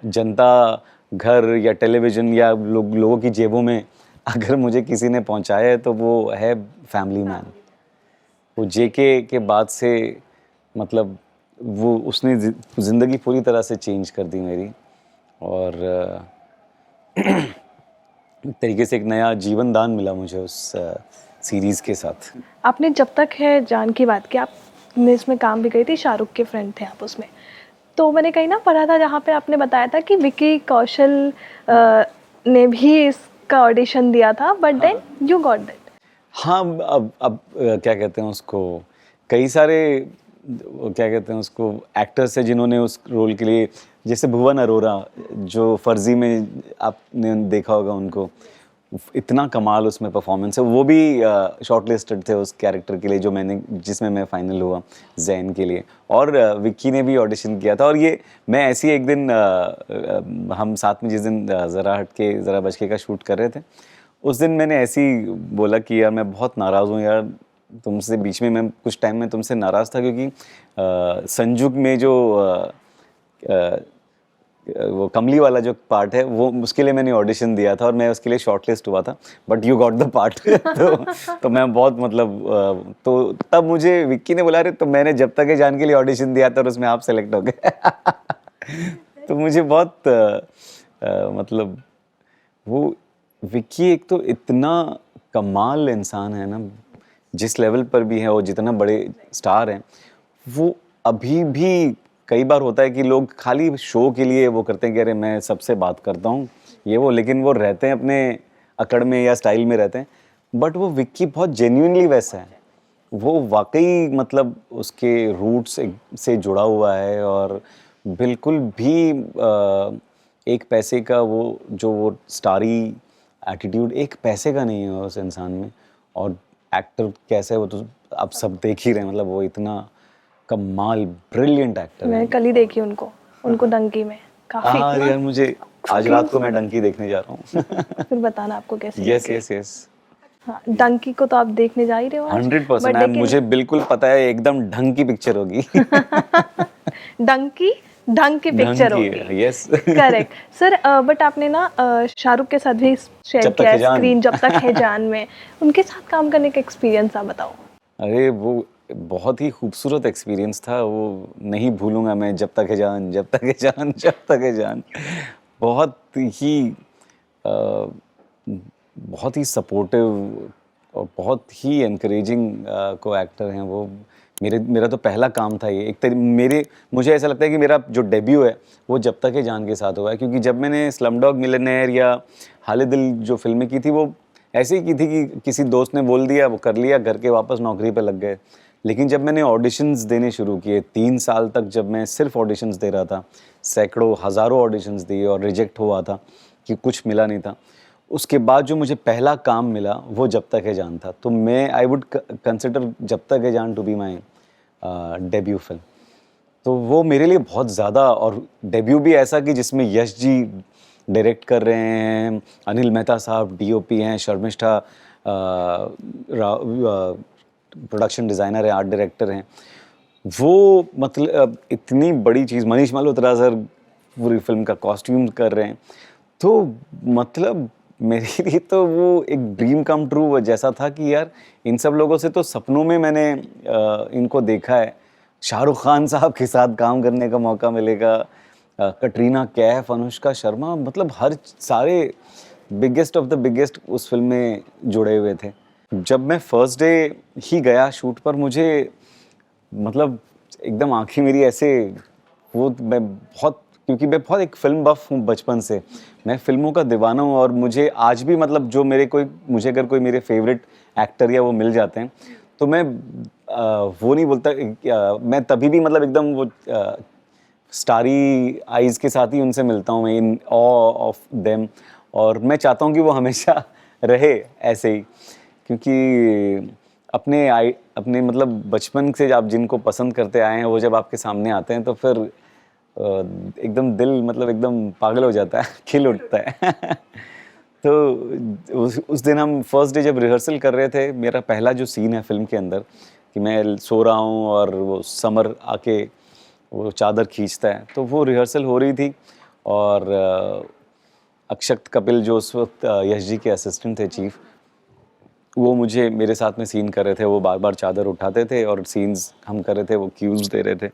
जनता घर या टेलीविज़न या लोगों की जेबों में अगर मुझे किसी ने पहुंचाया है, तो वो है फैमिली मैन। वो जेके के बाद से, मतलब वो उसने ज़िंदगी पूरी तरह से चेंज कर दी मेरी, और एक तरीके से एक नया जीवन दान मिला मुझे उस सीरीज़ के साथ। आपने जब तक है जान की बात की, आपने इसमें काम भी करी थी, शाहरुख के फ्रेंड थे आप उसमें। तो मैंने कहीं ना पढ़ा था जहाँ पे आपने बताया था कि विकी कौशल ने भी इसका ऑडिशन दिया था, but then you got that. हाँ, अब क्या कहते हैं उसको, कई सारे क्या कहते हैं उसको एक्टर्स हैं जिन्होंने उस रोल के लिए, जैसे भुवन अरोरा जो फर्जी में आपने देखा होगा उनको, इतना कमाल उसमें परफॉर्मेंस है, वो भी शॉर्ट लिस्टेड थे उस कैरेक्टर के लिए जो जिसमें मैं फाइनल हुआ जैन के लिए। और विक्की ने भी ऑडिशन किया था। और ये मैं ऐसे ही एक दिन हम साथ में जिस दिन ज़रा हटके ज़रा बचके का शूट कर रहे थे, उस दिन मैंने ऐसे ही बोला कि यार मैं बहुत नाराज़ हूँ यार तुमसे, बीच में मैं कुछ टाइम में तुमसे नाराज़ था क्योंकि संजुग में जो वो कमली वाला जो पार्ट है, वो उसके लिए मैंने ऑडिशन दिया था और मैं उसके लिए शॉर्टलिस्ट हुआ था, but you got the part. तो मैं बहुत, मतलब तो तब मुझे विक्की ने बोला, अरे तो मैंने जब तक है जान के लिए ऑडिशन दिया था और उसमें आप सेलेक्ट हो गए। तो मुझे बहुत मतलब वो विक्की एक तो इतना कमाल इंसान है ना, जिस लेवल पर भी है, वो जितना बड़े स्टार हैं, वो अभी भी कई बार होता है कि लोग खाली शो के लिए वो करते हैं कि अरे मैं सबसे बात करता हूँ ये वो, लेकिन वो रहते हैं अपने अकड़ में या स्टाइल में रहते हैं। बट वो विक्की बहुत जेन्युइनली वैसा है, वो वाकई मतलब उसके रूट्स से जुड़ा हुआ है, और बिल्कुल भी एक पैसे का वो स्टारी एटीट्यूड एक पैसे का नहीं है उस इंसान में। और एक्टर कैसे है वो तो आप सब देख ही रहे हैं, मतलब वो इतना कमाल ब्रिलियंट एक्टर है। मैं कल ही देखी उनको डंकी में, काफी। हाँ यार, मुझे आज रात को मैं डंकी देखने जा रहा हूँ। फिर बताना आपको कैसी यस लगी। यस यस, हाँ, डंकी को तो आप देखने जा ही रहे हो आज। 100%। लेकिन मुझे बिल्कुल पता है एकदम ढंग की पिक्चर होगी। डंकी ढंग की पिक्चर होगी। यस। Correct sir. बट आपने ना शाहरुख के साथ भी शेयर जब तक किया है जान। स्क्रीन, जब तक है जान में, उनके साथ काम करने का एक्सपीरियंस आप बताओ। अरे वो बहुत ही खूबसूरत एक्सपीरियंस था, वो नहीं भूलूंगा मैं। जब तक है जान, जब तक है जान, जब तक है जान। बहुत ही बहुत ही सपोर्टिव और बहुत ही एनकरेजिंग को एक्टर हैं वो। मेरा तो पहला काम था ये, मुझे ऐसा लगता है कि मेरा जो डेब्यू है वो जब तक है जान के साथ हुआ है, क्योंकि जब मैंने स्लमडॉग मिलियनेयर या हाले दिल जो फिल्में की थी, वो ऐसे ही की थी कि किसी दोस्त ने बोल दिया, वो कर लिया, घर के वापस नौकरी पे लग गए। लेकिन जब मैंने ऑडिशंस देने शुरू किए, 3 साल तक जब मैं सिर्फ ऑडिशंस दे रहा था, सैकड़ों हज़ारों ऑडिशंस दिए और रिजेक्ट हुआ था कि कुछ मिला नहीं था, उसके बाद जो मुझे पहला काम मिला वो जब तक है जान था। तो मैं आई वुड कंसिडर जब Tak Hai Jaan to be my debut film. तो वो मेरे लिए बहुत ज़्यादा, और डेब्यू भी ऐसा कि जिसमें यश जी डायरेक्ट कर रहे हैं, अनिल मेहता साहब डीओपी हैं, शर्मिष्ठा प्रोडक्शन डिज़ाइनर है, आर्ट डायरेक्टर हैं। वो मतलब इतनी बड़ी चीज़, मनीष मल्होत्रा सर पूरी फिल्म का कॉस्ट्यूम कर रहे हैं, तो मतलब मेरे लिए तो वो एक ड्रीम कम ट्रू जैसा था कि यार इन सब लोगों से तो सपनों में मैंने इनको देखा है। शाहरुख खान साहब के साथ काम करने का मौका मिलेगा, कटरीना कैफ, अनुष्का शर्मा, मतलब हर सारे बिगेस्ट ऑफ द बिगेस्ट उस फिल्म में जुड़े हुए थे। जब मैं फर्स्ट डे ही गया शूट पर, मुझे मतलब एकदम आंखें मेरी ऐसे, वो मैं बहुत, क्योंकि मैं बहुत एक फिल्म बफ हूँ बचपन से, मैं फिल्मों का दीवाना हूँ। और मुझे आज भी मतलब जो मुझे अगर कोई मेरे फेवरेट एक्टर या वो मिल जाते हैं तो मैं वो नहीं बोलता, मैं तभी भी मतलब एकदम वो स्टारी आइज़ के साथ ही उनसे मिलता हूँ मैं, इन ऑ ऑफ देम। और मैं चाहता हूँ कि वो हमेशा रहे ऐसे ही, क्योंकि अपने मतलब बचपन से आप जिनको पसंद करते आए हैं वो जब आपके सामने आते हैं तो फिर एकदम दिल मतलब एकदम पागल हो जाता है, खिल उठता है। तो उस दिन हम फर्स्ट डे जब रिहर्सल कर रहे थे, मेरा पहला जो सीन है फिल्म के अंदर कि मैं सो रहा हूँ और वो समर आके वो चादर खींचता है, तो वो रिहर्सल हो रही थी। और अक्षत कपिल जो उस वक्त यश जी के असिस्टेंट थे चीफ, वो मुझे मेरे साथ में सीन कर रहे थे, वो बार बार चादर उठाते थे और सीन्स हम कर रहे थे, वो क्यूज दे रहे थे।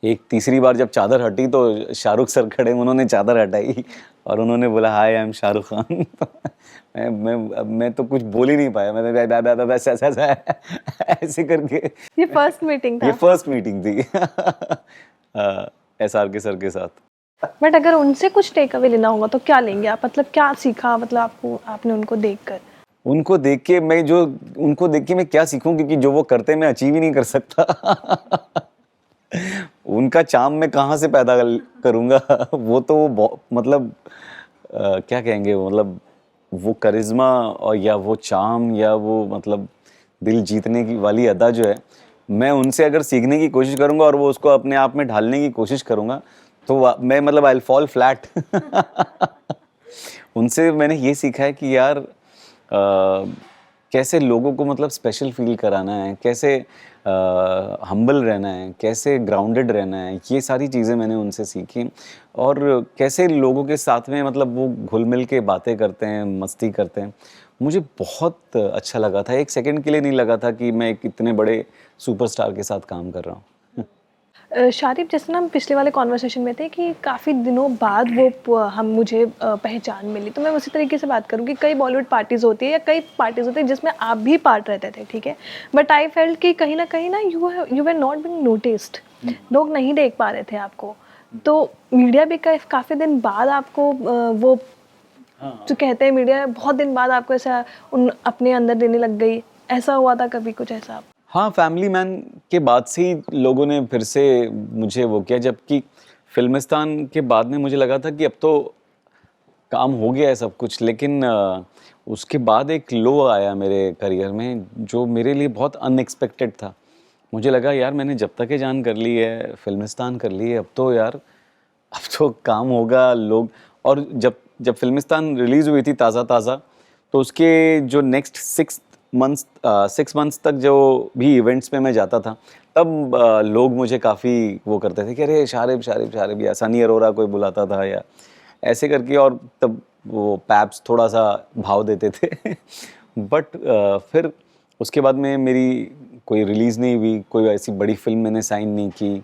एक तीसरी बार जब चादर हटी तो शाहरुख सर खड़े, उन्होंने चादर हटाई और उन्होंने बोला हाय आई एम शाहरुख खान। मैं तो कुछ बोल ही नहीं पाया, मैंने बस ऐसे करके। ये फर्स्ट मीटिंग था? ये फर्स्ट मीटिंग थी एसआर के सर के साथ। बट अगर उनसे कुछ टेक अवे लेना होगा तो क्या लेंगे आप? मतलब क्या सीखा, मतलब आपने उनको देखकर? उनको देख के मैं क्या सीखूं, क्योंकि जो वो करते मैं अचीव ही नहीं कर सकता। उनका चार्म मैं कहाँ से पैदा करूँगा? वो तो वो मतलब क्या कहेंगे, मतलब वो करिश्मा और या वो चार्म या वो मतलब दिल जीतने की वाली अदा जो है, मैं उनसे अगर सीखने की कोशिश करूँगा और वो उसको अपने आप में ढालने की कोशिश करूँगा तो मैं मतलब आई विल फॉल फ्लैट। उनसे मैंने ये सीखा है कि यार कैसे लोगों को मतलब स्पेशल फील कराना है, कैसे हम्बल रहना है, कैसे ग्राउंडेड रहना है, ये सारी चीज़ें मैंने उनसे सीखी। और कैसे लोगों के साथ में मतलब वो घुल मिल के बातें करते हैं, मस्ती करते हैं, मुझे बहुत अच्छा लगा था। एक सेकंड के लिए नहीं लगा था कि मैं एक इतने बड़े सुपरस्टार के साथ काम कर रहा हूँ। शारिब, जैसे ना हम पिछले वाले कॉन्वर्सेशन में थे कि काफ़ी दिनों बाद हम मुझे पहचान मिली, तो मैं उसी तरीके से बात करूँ कि कई बॉलीवुड पार्टीज़ होती है या कई पार्टीज़ होती है जिसमें आप भी पार्ट रहते थे, ठीक है, बट आई फेल्ट कि कहीं ना you were not being noticed, लोग नहीं देख पा रहे थे आपको। तो मीडिया भी काफ़ी दिन बाद आपको वो जो कहते हैं, मीडिया बहुत दिन बाद आपको ऐसा अपने अंदर देने लग गई, ऐसा हुआ था कभी कुछ ऐसा? हाँ, फैमिली मैन के बाद से ही लोगों ने फिर से मुझे वो किया, जबकि फिल्मिस्तान के बाद में मुझे लगा था कि अब तो काम हो गया है सब कुछ। लेकिन उसके बाद एक लो आया मेरे करियर में जो मेरे लिए बहुत अनएक्सपेक्टेड था। मुझे लगा यार मैंने जब तक ये जान कर ली है, फिल्मिस्तान कर ली है, अब तो यार अब तो काम होगा लोग। और जब फिल्मिस्तान रिलीज़ हुई थी ताज़ा तो उसके जो नेक्स्ट 6 मंथ्स तक जो भी इवेंट्स में मैं जाता था, तब लोग मुझे काफ़ी वो करते थे कि अरे शारिब या सनी अरोरा कोई बुलाता था या ऐसे करके, और तब वो पैप्स थोड़ा सा भाव देते थे। बट फिर उसके बाद में मेरी कोई रिलीज़ नहीं हुई, कोई ऐसी बड़ी फिल्म मैंने साइन नहीं की,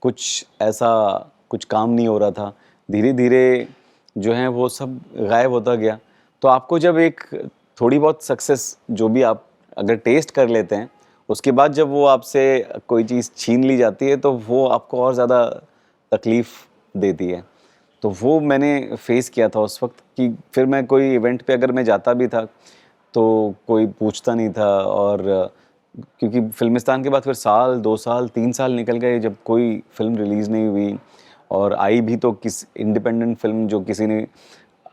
कुछ काम नहीं हो रहा था। धीरे धीरे जो है वो सब गायब होता गया। तो आपको जब एक थोड़ी बहुत सक्सेस जो भी आप अगर टेस्ट कर लेते हैं, उसके बाद जब वो आपसे कोई चीज़ छीन ली जाती है तो वो आपको और ज़्यादा तकलीफ़ देती है। तो वो मैंने फेस किया था उस वक्त कि फिर मैं कोई इवेंट पे अगर मैं जाता भी था तो कोई पूछता नहीं था। और क्योंकि फिल्मिस्तान के बाद फिर साल 2 साल 3 साल निकल गए जब कोई फिल्म रिलीज़ नहीं हुई, और आई भी तो किस इंडिपेंडेंट फिल्म जो किसी ने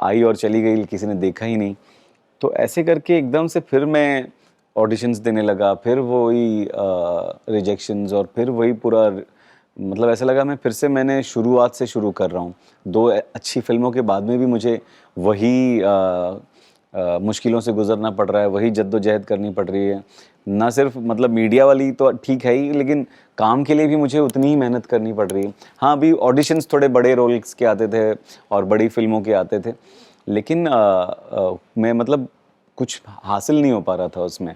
आई और चली गई, किसी ने देखा ही नहीं। तो ऐसे करके एकदम से फिर मैं ऑडिशंस देने लगा, फिर वही रिजेक्शंस और फिर वही पूरा, मतलब ऐसा लगा मैंने शुरुआत से शुरू कर रहा हूँ। 2 अच्छी फिल्मों के बाद में भी मुझे वही मुश्किलों से गुजरना पड़ रहा है, वही जद्दोजहद करनी पड़ रही है। ना सिर्फ मतलब मीडिया वाली तो ठीक है ही, लेकिन काम के लिए भी मुझे उतनी ही मेहनत करनी पड़ रही है। हाँ, अभी ऑडिशंस थोड़े बड़े रोल्स के आते थे और बड़ी फिल्मों के आते थे, लेकिन मैं मतलब कुछ हासिल नहीं हो पा रहा था उसमें।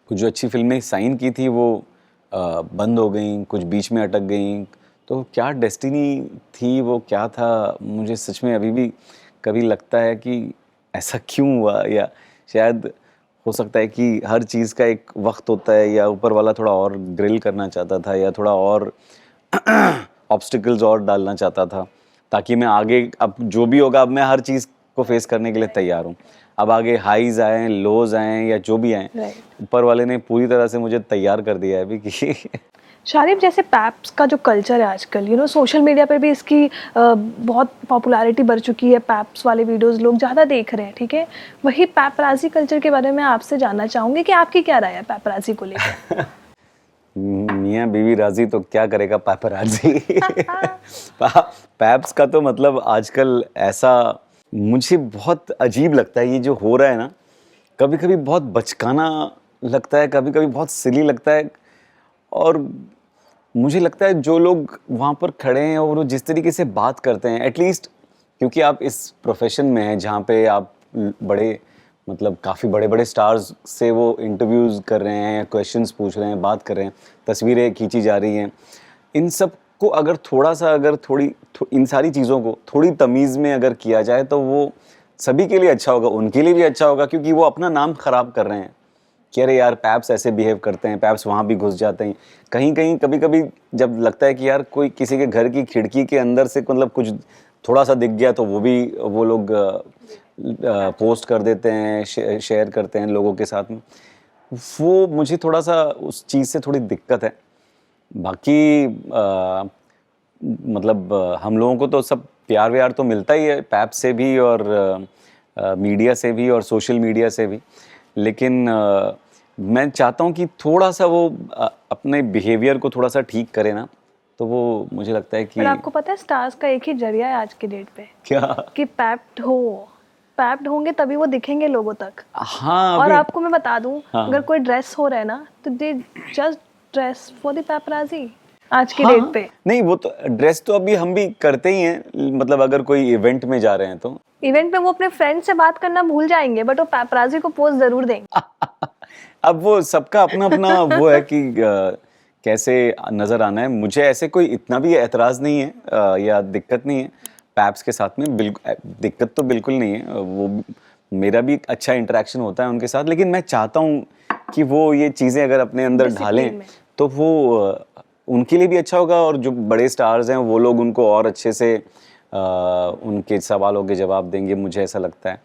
कुछ जो अच्छी फिल्में साइन की थी वो बंद हो गई, कुछ बीच में अटक गई। तो क्या डेस्टिनी थी, वो क्या था, मुझे सच में अभी भी कभी लगता है कि ऐसा क्यों हुआ, या शायद हो सकता है कि हर चीज़ का एक वक्त होता है, या ऊपर वाला थोड़ा और ग्रिल करना चाहता था, या थोड़ा और ऑब्स्टिकल्स और डालना चाहता था, ताकि मैं आगे, अब जो भी होगा, अब मैं हर चीज़ को फेस करने के लिए तैयार हूँ। अब आगे हाईज आए, लोज आए, या जो भी आए, राइट। ऊपर वाले ने पूरी तरह से मुझे तैयार कर दिया है अभी कि शारिब, जैसे पैप्स का जो कल्चर है आजकल, सोशल मीडिया पे भी इसकी बहुत पॉपुलैरिटी बढ़ चुकी है, पैप्स वाले वीडियोस लोग ज़्यादा देख रहे हैं, ठीक है। वही पैपराजी कल्चर के बारे में आपसे जानना चाहूँगी कि आपकी क्या राय है पैपराजी को लेकर। मियाँ बीवी राजी तो क्या करेगा पैपराजी। पैप्स का तो मतलब आजकल ऐसा मुझे बहुत अजीब लगता है, ये जो हो रहा है ना, कभी कभी बहुत बचकाना लगता है, कभी कभी बहुत सिली लगता है। और मुझे लगता है जो लोग वहाँ पर खड़े हैं और वो जिस तरीके से बात करते हैं, एटलीस्ट क्योंकि आप इस प्रोफेशन में हैं जहाँ पे आप बड़े, मतलब काफ़ी बड़े बड़े स्टार्स से वो इंटरव्यूज़ कर रहे हैं, क्वेश्चंस पूछ रहे हैं, बात कर रहे हैं, तस्वीरें खींची जा रही हैं, इन सब को अगर थोड़ा सा, अगर इन सारी चीज़ों को थोड़ी तमीज़ में अगर किया जाए तो वो सभी के लिए अच्छा होगा, उनके लिए भी अच्छा होगा, क्योंकि वो अपना नाम ख़राब कर रहे हैं कि अरे यार पैप्स ऐसे बिहेव करते हैं, पैप्स वहाँ भी घुस जाते हैं। कहीं कहीं कभी कभी जब लगता है कि यार कोई किसी के घर की खिड़की के अंदर से मतलब कुछ थोड़ा सा दिख गया तो वो लोग पोस्ट कर देते हैं, शेयर करते हैं लोगों के साथ में। वो मुझे थोड़ा सा उस चीज़ से थोड़ी दिक्कत है। बाकी मतलब हम लोगों को तो सब प्यार व्यार तो मिलता ही है पैप से भी, और मीडिया से भी, और सोशल मीडिया से भी। लेकिन मैं चाहता हूँ कि थोड़ा सा वो अपने बिहेवियर को थोड़ा सा ठीक करे ना, तो वो मुझे लगता है कि पर आपको पता है स्टार्स का एक ही जरिया है आज के डेट पे, क्या कि पैप्ड होंगे तभी वो दिखेंगे लोगों तक। हाँ और अभी आपको मैं बता दूं, हाँ। अगर कोई ड्रेस हो रहा है ना तो they just dress for the paparazzi आज के हाँ, डेट पे। नहीं वो तो ड्रेस तो अभी हम भी करते ही हैं, मतलब अगर कोई इवेंट में जा रहे हैं तो इवेंट पे वो अपने फ्रेंड से बात करना भूल जाएंगे, बट वो पैपराजी को पोज जरूर देंगे। अब वो सबका अपना अपना वो है कि कैसे नजर आना है। मुझे ऐसे कोई इतना भी एतराज नहीं है या दिक्कत नहीं है पैप्स के साथ में, बिल्कुल दिक्कत तो बिल्कुल नहीं है। वो मेरा भी अच्छा इंटरेक्शन होता है उनके साथ, लेकिन मैं चाहता हूँ कि वो ये चीज़ें अगर अपने अंदर ढालें तो वो उनके लिए भी अच्छा होगा, और जो बड़े स्टार्स हैं वो लोग उनको और अच्छे से उनके सवालों के जवाब देंगे, मुझे ऐसा लगता है।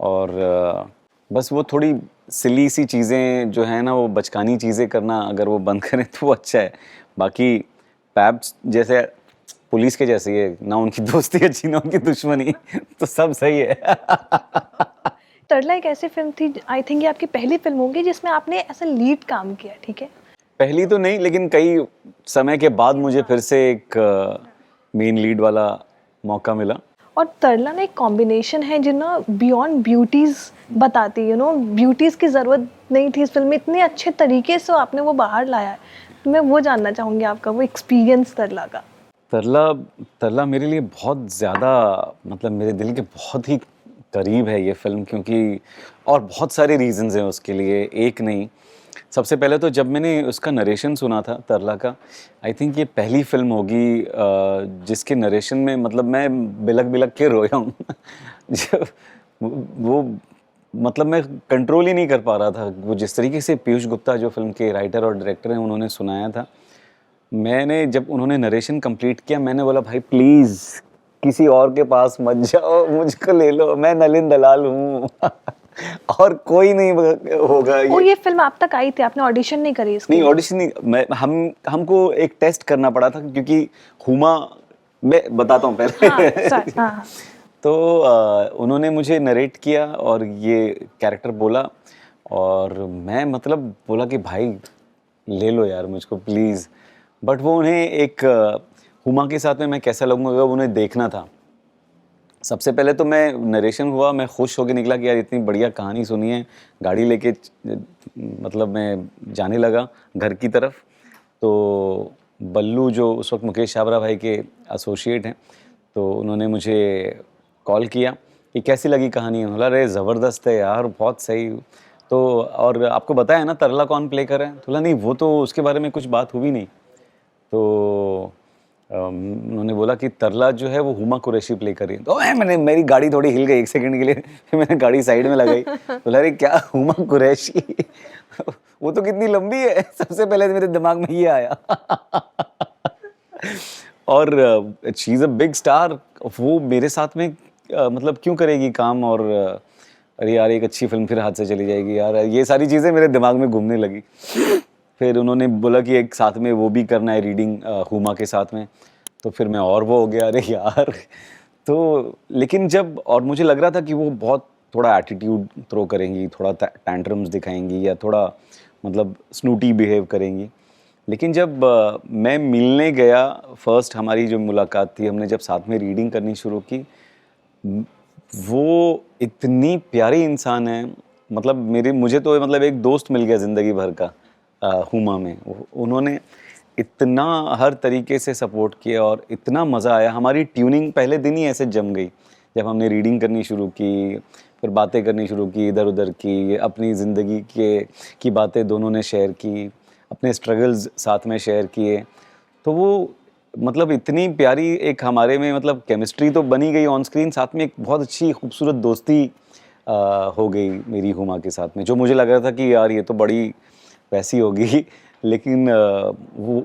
और बस वो थोड़ी सिली सी चीज़ें जो है ना, वो बचकानी चीज़ें करना अगर वो बंद करें तो वो अच्छा है। बाकी पैप्स जैसे पुलिस के जैसे ही है, ना उनकी दोस्ती अच्छी ना उनकी दुश्मनी, तो सब सही है। तरला एक ऐसी फिल्म थी, आई थिंक ये आपकी पहली फिल्म होगी जिसमें आपने ऐसा लीड काम किया, ठीक है। पहली तो नहीं, लेकिन कई समय के बाद मुझे फिर से एक मेन लीड वाला मौका मिला। और तरला ना एक कॉम्बिनेशन है जिन्ना बियॉन्ड ब्यूटीज बताती है, ब्यूटीज की जरूरत नहीं थी इस फिल्म में, इतने अच्छे तरीके से आपने वो बाहर लाया है। तो मैं वो जानना चाहूंगी आपका वो एक्सपीरियंस तरला का। तरला मेरे लिए बहुत ज़्यादा, मतलब मेरे दिल के बहुत ही करीब है ये फिल्म, क्योंकि और बहुत सारे रीजंस हैं उसके लिए, एक नहीं। सबसे पहले तो जब मैंने उसका नरेशन सुना था तरला का, आई थिंक ये पहली फिल्म होगी जिसके नरेशन में मतलब मैं बिलक बिलक के रोया हूँ। जब वो मतलब मैं कंट्रोल ही नहीं कर पा रहा था। वो जिस तरीके से पीयूष गुप्ता जो फिल्म के राइटर और डायरेक्टर हैं उन्होंने सुनाया था, मैंने जब उन्होंने नरेशन कंप्लीट किया मैंने बोला भाई प्लीज़ किसी और के पास मत जाओ, मुझको ले लो, मैं नलिन दलाल हूँ। और कोई नहीं होगा। वो ये फिल्म आप तक आई थी, आपने ऑडिशन नहीं करी इसके नहीं लिए? ऑडिशन नहीं, हमको एक टेस्ट करना पड़ा था, क्योंकि हुमा, मैं बताता हूँ पहले। हाँ। तो उन्होंने मुझे नरेट किया और ये कैरेक्टर बोला, और मैं मतलब बोला कि भाई ले लो यार मुझको प्लीज़। बट वो उन्हें एक हुमा के साथ में मैं कैसा लगूंगा उन्हें देखना था। सबसे पहले तो मैं नरेशन हुआ, मैं खुश होकर निकला कि यार इतनी बढ़िया कहानी सुनी है। गाड़ी लेके मतलब मैं जाने लगा घर की तरफ, तो बल्लू जो उस वक्त मुकेश छाबरा भाई के एसोसिएट हैं, तो उन्होंने मुझे कॉल किया कि कैसी लगी कहानी। बोला अरे ज़बरदस्त है यार, बहुत सही। तो और आपको बताया ना तरला कौन प्ले कर रहे हैं? बोला नहीं वो तो उसके बारे में कुछ बात हुई नहीं। तो उन्होंने बोला कि तरला जो है वो हुमा कुरैशी प्ले कर रही है। तो मैंने मेरी गाड़ी थोड़ी हिल गई 1 सेकंड के लिए, फिर मैंने गाड़ी साइड में लगाई, बोला अरे क्या हुमा कुरैशी वो तो कितनी लंबी है, सबसे पहले मेरे दिमाग में ये आया और she is a big star, वो मेरे साथ में मतलब क्यों करेगी काम, और अरे यार एक अच्छी फिल्म फिर हाथ से चली जाएगी यार, ये सारी चीज़ें मेरे दिमाग में घूमने लगी। फिर उन्होंने बोला कि एक साथ में वो भी करना है रीडिंग हुमा के साथ में, तो फिर मैं और वो हो गया अरे यार तो लेकिन जब, और मुझे लग रहा था कि वो बहुत थोड़ा एटीट्यूड थ्रो करेंगी, थोड़ा टैंट्रम्स दिखाएंगी या थोड़ा मतलब स्नूटी बिहेव करेंगी, लेकिन जब मैं मिलने गया, फर्स्ट हमारी जो मुलाकात थी, हमने जब साथ में रीडिंग करनी शुरू की, वो इतनी प्यारी इंसान है, मतलब मुझे तो मतलब एक दोस्त मिल गया ज़िंदगी भर का हुमा में। उन्होंने इतना हर तरीके से सपोर्ट किया और इतना मज़ा आया, हमारी ट्यूनिंग पहले दिन ही ऐसे जम गई जब हमने रीडिंग करनी शुरू की, फिर बातें करनी शुरू की इधर उधर की, अपनी ज़िंदगी की बातें दोनों ने शेयर की, अपने स्ट्रगल्स साथ में शेयर किए, तो वो मतलब इतनी प्यारी एक हमारे में मतलब केमिस्ट्री तो बनी गई ऑन स्क्रीन, साथ में एक बहुत अच्छी खूबसूरत दोस्ती हो गई मेरी हुमा के साथ में, जो मुझे लग रहा था कि यार ये तो बड़ी वैसी होगी लेकिन वो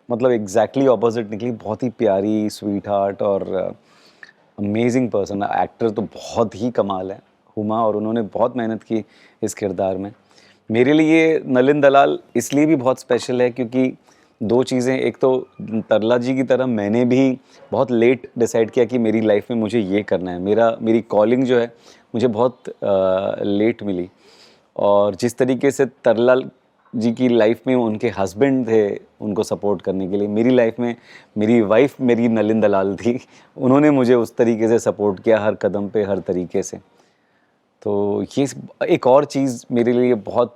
मतलब एग्जैक्टली ऑपोजिट निकली, बहुत ही प्यारी स्वीट हार्ट और अमेजिंग पर्सन। एक्टर तो बहुत ही कमाल है हुमा, और उन्होंने बहुत मेहनत की इस किरदार में। मेरे लिए नलिन दलाल इसलिए भी बहुत स्पेशल है क्योंकि दो चीज़ें, एक तो तरला जी की तरह मैंने भी बहुत लेट डिसाइड किया कि मेरी लाइफ में मुझे ये करना है, मेरी कॉलिंग जो है मुझे बहुत लेट मिली, और जिस तरीके से तरला जी की लाइफ में उनके हस्बैंड थे उनको सपोर्ट करने के लिए, मेरी लाइफ में मेरी वाइफ मेरी नलिन दलाल थी, उन्होंने मुझे उस तरीके से सपोर्ट किया हर कदम पे हर तरीके से। तो ये एक और चीज़ मेरे लिए बहुत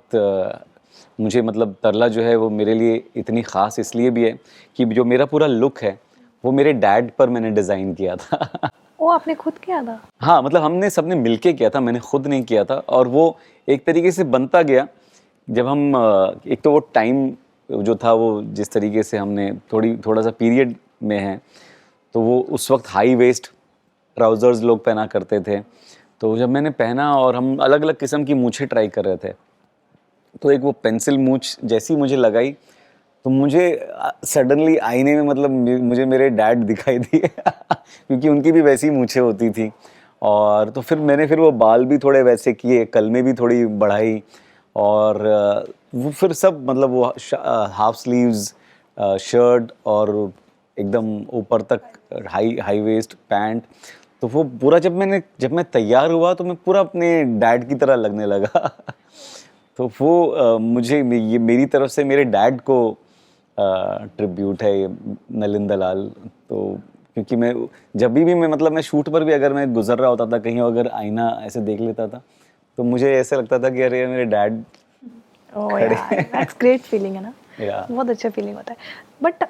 मुझे मतलब तरला जो है वो मेरे लिए इतनी ख़ास इसलिए भी है कि जो मेरा पूरा लुक है वो मेरे डैड पर मैंने डिज़ाइन किया था वो आपने खुद किया था? हाँ, मतलब हमने सबने मिलके किया था, मैंने खुद नहीं किया था, और वो एक तरीके से बनता गया जब हम एक तो वो टाइम जो था वो जिस तरीके से हमने थोड़ा सा पीरियड में है, तो वो उस वक्त हाई वेस्ट ट्राउज़र्स लोग पहना करते थे, तो जब मैंने पहना और हम अलग अलग किस्म की मूछें ट्राई कर रहे थे, तो एक वो पेंसिल मूछ जैसी मुझे लगाई तो मुझे सडनली आईने में मतलब मुझे मेरे डैड दिखाई दिए क्योंकि उनकी भी वैसी मूछें होती थी, और तो फिर वो बाल भी थोड़े वैसे किए, कलमें भी थोड़ी बढ़ाई, और वो फिर सब मतलब वो हाफ स्लीव्स शर्ट और एकदम ऊपर तक हाई वेस्ट पैंट, तो वो पूरा जब मैं तैयार हुआ तो मैं पूरा अपने डैड की तरह लगने लगा तो वो मुझे ये मेरी तरफ से मेरे डैड को ट्रिब्यूट है ये नलिन दलाल। तो क्योंकि जब भी मैं मतलब मैं शूट पर भी अगर मैं गुजर रहा होता था कहीं, अगर आईना ऐसे देख लेता था तो मुझे ऐसे लगता था कि अरे मेरे डैड खड़े हैं। दैट्स ग्रेट फीलिंग है ना, Yeah. बहुत अच्छा फीलिंग होता है। बट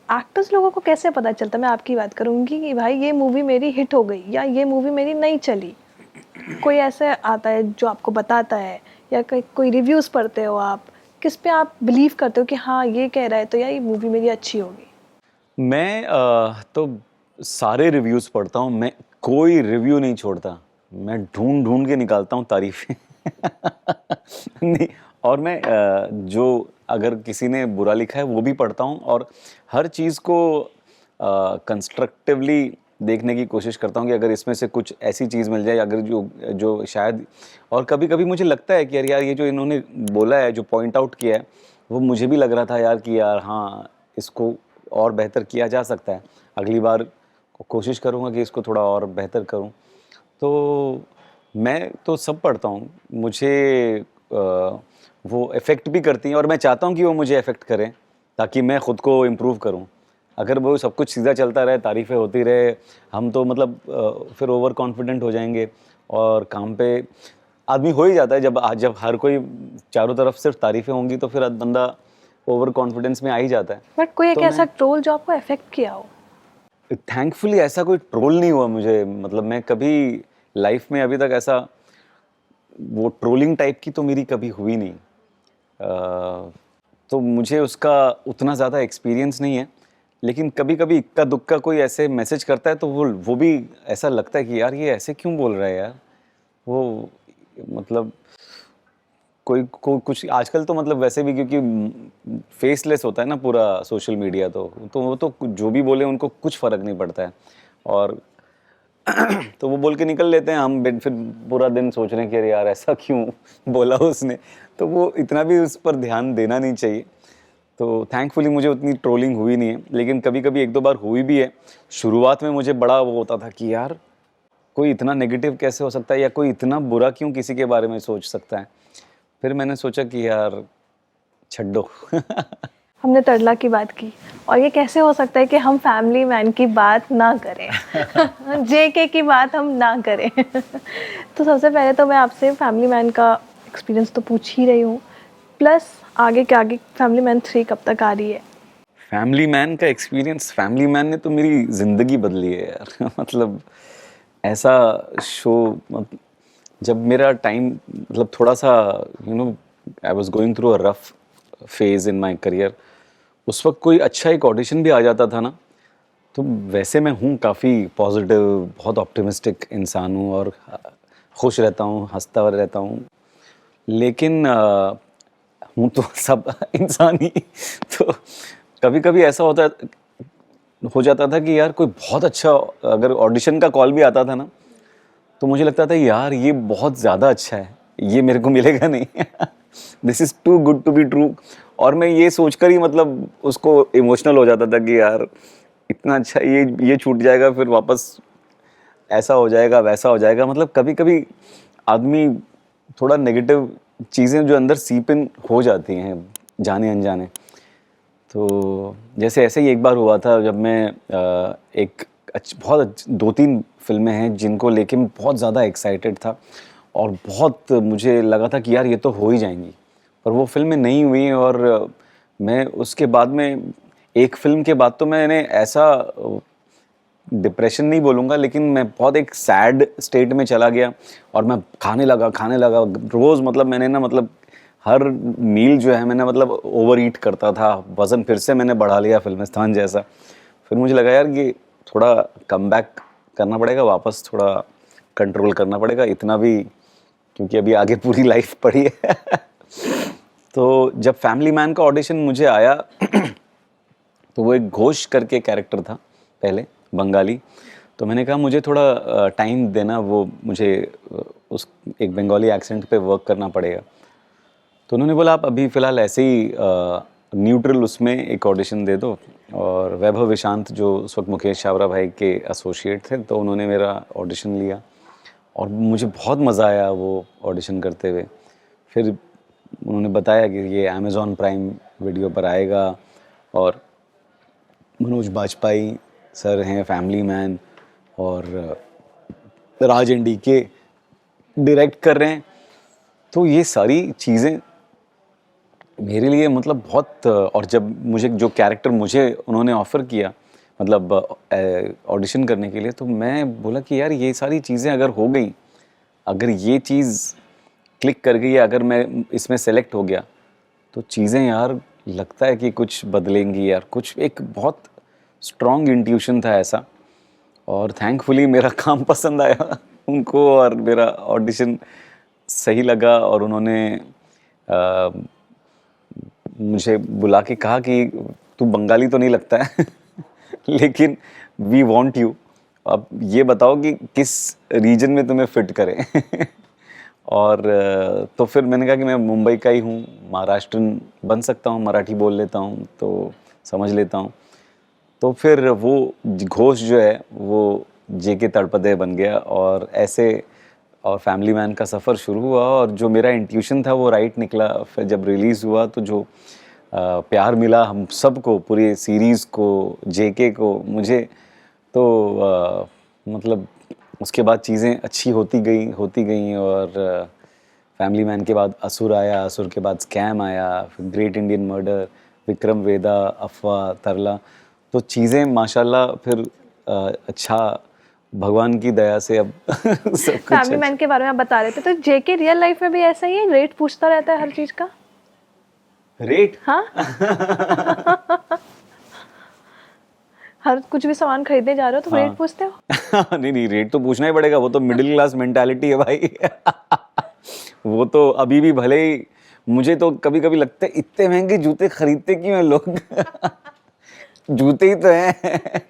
एक्टर्स लोगों को कैसे पता चलता, मैं आपकी बात करूंगी कि भाई ये मूवी मेरी हिट हो गई या ये मूवी मेरी नहीं चली, कोई ऐसे आता है जो आपको बताता है, या कोई रिव्यूज़ पढ़ते हो आप, किस पे आप बिलीव करते हो कि हाँ ये कह रहा है तो यार ये मूवी मेरी अच्छी होगी? मैं तो सारे रिव्यूज़ पढ़ता हूँ, मैं कोई रिव्यू नहीं छोड़ता, मैं ढूंढ ढूंढ के निकालता हूँ तारीफ़ें नहीं, और मैं जो अगर किसी ने बुरा लिखा है वो भी पढ़ता हूँ, और हर चीज़ को कंस्ट्रक्टिवली देखने की कोशिश करता हूँ कि अगर इसमें से कुछ ऐसी चीज़ मिल जाए, अगर जो जो शायद, और कभी कभी मुझे लगता है कि यार ये जो इन्होंने बोला है, जो पॉइंट आउट किया है, वो मुझे भी लग रहा था यार कि यार हाँ इसको और बेहतर किया जा सकता है, अगली बार कोशिश करूँगा कि इसको थोड़ा और बेहतर करूँ। तो मैं तो सब पढ़ता हूँ, मुझे वो इफ़ेक्ट भी करती हैं, और मैं चाहता हूँ कि वो मुझे इफ़ेक्ट करें ताकि मैं ख़ुद को इम्प्रूव करूँ। अगर वो सब कुछ सीधा चलता रहे, तारीफ़ें होती रहे, हम तो मतलब फिर ओवर कॉन्फिडेंट हो जाएंगे, और काम पे आदमी हो ही जाता है जब हर कोई चारों तरफ सिर्फ तारीफ़ें होंगी तो फिर बंदा ओवर कॉन्फिडेंस में आ ही जाता है। बट कोई एक तो ऐसा ट्रोल जो आपको अफेक्ट किया हो? थैंकफुली ऐसा कोई ट्रोल नहीं हुआ मुझे, मतलब मैं कभी लाइफ में अभी तक ऐसा वो ट्रोलिंग टाइप की तो मेरी कभी हुई नहीं, तो मुझे उसका उतना ज़्यादा एक्सपीरियंस नहीं है, लेकिन कभी कभी इक्का दुक्का कोई ऐसे मैसेज करता है तो वो भी ऐसा लगता है कि यार ये ऐसे क्यों बोल रहा है यार, वो मतलब कुछ आजकल तो मतलब वैसे भी क्योंकि फेसलेस होता है ना पूरा सोशल मीडिया, तो वो तो जो भी बोले उनको कुछ फर्क नहीं पड़ता है। और तो वो बोल के निकल लेते हैं, हम फिर पूरा दिन सोच रहे हैं कि अरे यार ऐसा क्यों बोला उसने, तो वो इतना भी उस पर ध्यान देना नहीं चाहिए। तो थैंकफुली मुझे उतनी ट्रोलिंग हुई नहीं है, लेकिन कभी कभी एक दो बार हुई भी है। शुरुआत में मुझे बड़ा वो होता था कि यार कोई इतना नेगेटिव कैसे हो सकता है, या कोई इतना बुरा क्यों किसी के बारे में सोच सकता है। फिर मैंने सोचा कि यार छड्डो। हमने तरला की बात की, और ये कैसे हो सकता है कि हम फैमिली मैन की बात ना करें, जेके की बात हम ना करें। तो सबसे पहले तो मैं आपसे फैमिली मैन का एक्सपीरियंस तो पूछ ही रही हूँ, प्लस आगे के आगे फैमिली मैन 3 कब तक आ रही है? फैमिली मैन का एक्सपीरियंस, फैमिली मैन ने तो मेरी ज़िंदगी बदली है यार। मतलब ऐसा शो, जब मेरा टाइम मतलब थोड़ा सा I was going through a rough phase in my career, उस वक्त कोई अच्छा एक ऑडिशन भी आ जाता था ना, तो वैसे मैं हूँ काफ़ी पॉजिटिव, बहुत ऑप्टिमिस्टिक इंसान हूँ, और खुश रहता हूँ, हंसता रहता हूँ। लेकिन हूँ तो सब इंसान ही। तो कभी कभी ऐसा हो जाता था कि यार कोई बहुत अच्छा, अगर ऑडिशन का कॉल भी आता था ना, तो मुझे लगता था यार ये बहुत ज़्यादा अच्छा है, ये मेरे को मिलेगा नहीं। This is too good to be true. और मैं ये सोचकर ही मतलब उसको इमोशनल हो जाता था कि यार इतना अच्छा, ये छूट जाएगा, फिर वापस ऐसा हो जाएगा वैसा हो जाएगा। मतलब कभी कभी आदमी थोड़ा नेगेटिव चीज़ें जो अंदर सीप इन हो जाती हैं जाने अनजाने। तो जैसे ऐसे ही एक बार हुआ था जब मैं एक बहुत 2-3 फिल्में हैं जिनको लेके मैं बहुत ज़्यादा एक्साइटेड था, और बहुत मुझे लगा था कि यार ये तो हो ही जाएंगी, पर वो फिल्में नहीं हुई। और मैं उसके बाद में एक फिल्म के बाद तो मैंने ऐसा डिप्रेशन नहीं बोलूँगा, लेकिन मैं बहुत एक सैड स्टेट में चला गया, और मैं खाने लगा रोज़। मतलब मैंने ना मतलब हर मील जो है मैंने मतलब ओवर ईट करता था, वज़न फिर से मैंने बढ़ा लिया फिल्मिस्तान जैसा। फिर मुझे लगा यार कि थोड़ा कम बैक करना पड़ेगा, वापस थोड़ा कंट्रोल करना पड़ेगा, इतना भी क्योंकि अभी आगे पूरी लाइफ पड़ी है। तो जब फैमिली मैन का ऑडिशन मुझे आया, तो वो एक घोष करके कैरेक्टर था पहले, बंगाली। तो मैंने कहा मुझे थोड़ा टाइम देना, वो मुझे उस एक बंगाली एक्सेंट पे वर्क करना पड़ेगा। तो उन्होंने बोला आप अभी फ़िलहाल ऐसे ही न्यूट्रल उसमें एक ऑडिशन दे दो। और वैभव विशांत जो उस वक्त मुकेश छाबड़ा भाई के एसोसिएट थे, तो उन्होंने मेरा ऑडिशन लिया, और मुझे बहुत मज़ा आया वो ऑडिशन करते हुए। फिर उन्होंने बताया कि ये अमेज़ॉन प्राइम वीडियो पर आएगा, और मनोज बाजपेयी सर हैं फैमिली मैन, और राज एंडी के डायरेक्ट कर रहे हैं। तो ये सारी चीज़ें मेरे लिए मतलब बहुत, और जब मुझे जो कैरेक्टर मुझे उन्होंने ऑफ़र किया मतलब ऑडिशन करने के लिए, तो मैं बोला कि यार ये सारी चीज़ें अगर हो गई, अगर ये चीज़ क्लिक कर गई, अगर मैं इसमें सेलेक्ट हो गया, तो चीज़ें यार लगता है कि कुछ बदलेंगी यार, कुछ एक बहुत स्ट्रॉन्ग इंट्यूशन था ऐसा। और थैंकफुली मेरा काम पसंद आया उनको, और मेरा ऑडिशन सही लगा, और उन्होंने मुझे बुला के कहा कि तू बंगाली तो नहीं लगता है, लेकिन वी वांट यू, अब ये बताओ कि किस रीजन में तुम्हें फिट करें। और तो फिर मैंने कहा कि मैं मुंबई का ही हूँ, महाराष्ट्रन बन सकता हूँ, मराठी बोल लेता हूँ, तो समझ लेता हूँ। तो फिर वो घोष जो है वो जेके तड़पदे बन गया, और ऐसे और फैमिली मैन का सफ़र शुरू हुआ, और जो मेरा इंट्यूशन था वो राइट निकला। फिर जब रिलीज़ हुआ तो जो प्यार मिला हम सबको, पूरी सीरीज़ को, जेके को, मुझे तो मतलब उसके बाद चीज़ें अच्छी होती गई। और फैमिली मैन के बाद असुर आया, असुर के बाद स्कैम आया, फिर great Indian murder, Vikram Vedha, अफवाह, तरला। तो चीज़ें माशाल्लाह फिर अच्छा, भगवान की दया से अब सब कुछ फैमिली मैन के बारे में आप बता रहे थे, तो जेके रियल लाइफ में भी ऐसा ही है, रेट पूछता रहता है हर चीज़ का? रेट हाँ। हर कुछ भी सामान खरीदने जा रहे हो तो हाँ। रेट पूछते हो? नहीं नहीं, रेट तो पूछना ही पड़ेगा, वो तो मिडिल क्लास मेंटालिटी है भाई। वो तो अभी भी भले ही, मुझे तो कभी कभी लगता है इतने महंगे जूते खरीदते क्यों हैं लोग। जूते ही तो हैं।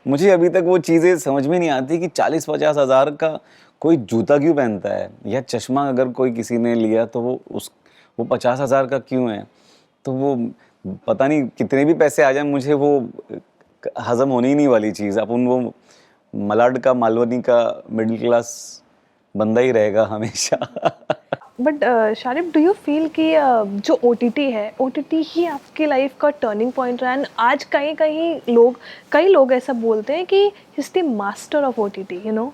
मुझे अभी तक वो चीज़ें समझ में नहीं आती कि 40-50 हज़ार का कोई जूता क्यों पहनता है, या चश्मा अगर कोई किसी ने लिया तो वो 50 हज़ार का क्यों है। तो वो पता नहीं कितने भी पैसे आ जाए, मुझे वो हजम होने ही नहीं वाली चीज़। अपन वो मलाड का, मालवनी का मिडिल क्लास बंदा ही रहेगा हमेशा। But Sharib, do you feel कि जो OTT है, OTT ही आपकी लाइफ का टर्निंग पॉइंट रहा है? And आज कई लोग ऐसा बोलते हैं कि is the master of OTT, you know.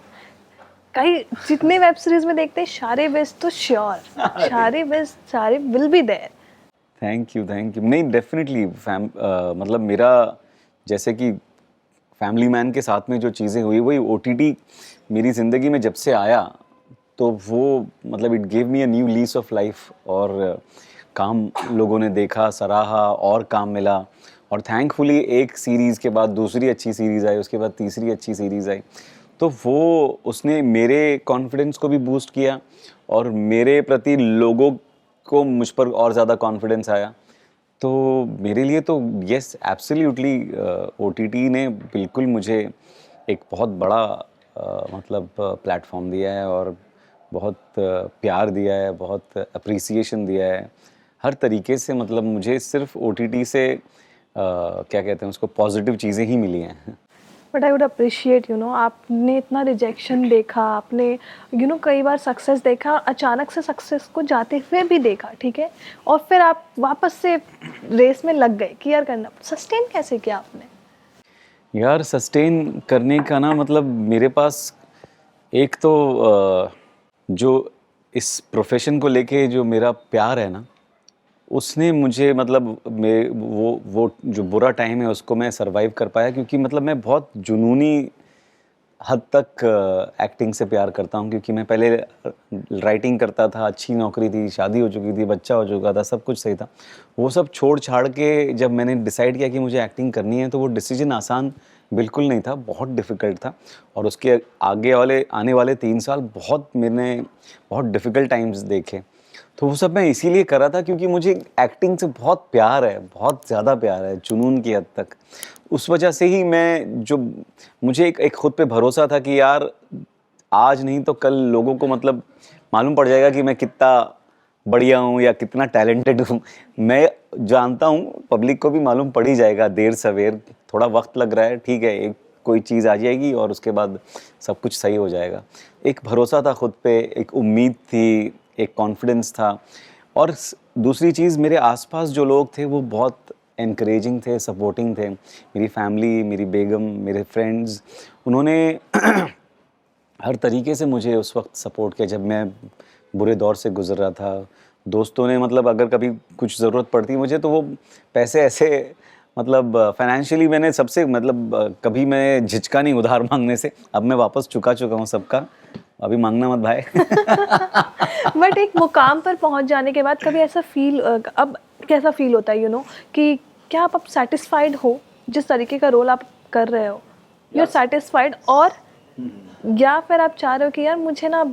कई जितने वेब सीरीज में देखते हैं शारिब इज तो sure, Sharib will be there. Thank you, thank you. नहीं, डेफिनेटली मतलब मेरा, जैसे कि फैमिली मैन के साथ में जो चीज़ें हुई, वही OTT मेरी ज़िंदगी में जब से आया, तो वो मतलब it gave me a new lease of life. और काम लोगों ने देखा, सराहा, और काम मिला, और थैंकफुली एक सीरीज़ के बाद दूसरी अच्छी सीरीज़ आई, उसके बाद तीसरी अच्छी सीरीज़ आई। तो वो उसने मेरे कॉन्फिडेंस को भी बूस्ट किया, और मेरे प्रति लोगों को मुझ पर और ज़्यादा कॉन्फिडेंस आया। तो मेरे लिए तो यस, एब्सोल्युटली OTT ने बिल्कुल मुझे एक बहुत बड़ा मतलब प्लेटफॉर्म दिया है, और बहुत प्यार दिया है, बहुत अप्रिसिएशन दिया है हर तरीके से। मतलब मुझे सिर्फ OTT से क्या कहते हैं उसको, पॉजिटिव चीज़ें ही मिली हैं। But I would appreciate, you know, आपने इतना रिजेक्शन देखा, आपने यू नो कई बार सक्सेस देखा, अचानक से सक्सेस को जाते हुए भी देखा, ठीक है, और फिर आप वापस से रेस में लग गए कि यार करना। सस्टेन कैसे किया आपने? यार सस्टेन करने का ना, मतलब मेरे पास एक तो जो इस प्रोफेशन को लेके जो मेरा प्यार है ना, उसने मुझे मतलब मैं वो जो बुरा टाइम है उसको मैं सरवाइव कर पाया, क्योंकि मतलब मैं बहुत जुनूनी हद तक एक्टिंग से प्यार करता हूँ। क्योंकि मैं पहले राइटिंग करता था, अच्छी नौकरी थी, शादी हो चुकी थी, बच्चा हो चुका था, सब कुछ सही था। वो सब छोड़ छाड़ के जब मैंने डिसाइड किया कि मुझे एक्टिंग करनी है, तो वो डिसीजन आसान बिल्कुल नहीं था, बहुत डिफ़िकल्ट था। और उसके आने वाले 3 साल मैंने बहुत डिफ़िकल्ट टाइम्स देखे। तो वो सब मैं इसीलिए कर रहा था क्योंकि मुझे एक्टिंग से बहुत प्यार है, बहुत ज़्यादा प्यार है, जुनून की हद तक। उस वजह से ही मुझे एक खुद पे भरोसा था कि यार आज नहीं तो कल लोगों को मतलब मालूम पड़ जाएगा कि मैं कितना बढ़िया हूँ या कितना टैलेंटेड हूँ। मैं जानता हूँ पब्लिक को भी मालूम पड़ ही जाएगा, देर सवेर, थोड़ा वक्त लग रहा है, ठीक है, एक कोई चीज़ आ जाएगी और उसके बाद सब कुछ सही हो जाएगा। एक भरोसा था खुद पे, एक उम्मीद थी, एक कॉन्फिडेंस था। और दूसरी चीज़, मेरे आसपास जो लोग थे वो बहुत एनकरेजिंग थे, सपोर्टिंग थे। मेरी फैमिली, मेरी बेगम, मेरे फ्रेंड्स, उन्होंने हर तरीके से मुझे उस वक्त सपोर्ट किया जब मैं बुरे दौर से गुजर रहा था। दोस्तों ने मतलब अगर कभी कुछ ज़रूरत पड़ती मुझे, तो वो पैसे ऐसे मतलब फाइनेंशियली मैंने सबसे मतलब कभी मैं झिझका नहीं उधार मांगने से। अब मैं वापस चुका चुका हूँ सबका, अभी मांगना मत भाई। बट एक मुकाम पर पहुंच जाने के बाद कभी ऐसा फील, अब कैसा फील होता है, यू नो, कि क्या आप सेटिस्फाइड हो जिस तरीके का रोल आप कर रहे हो, यू आर सेटिस्फाइड, और या फिर आप चाह रहे हो कि यार मुझे ना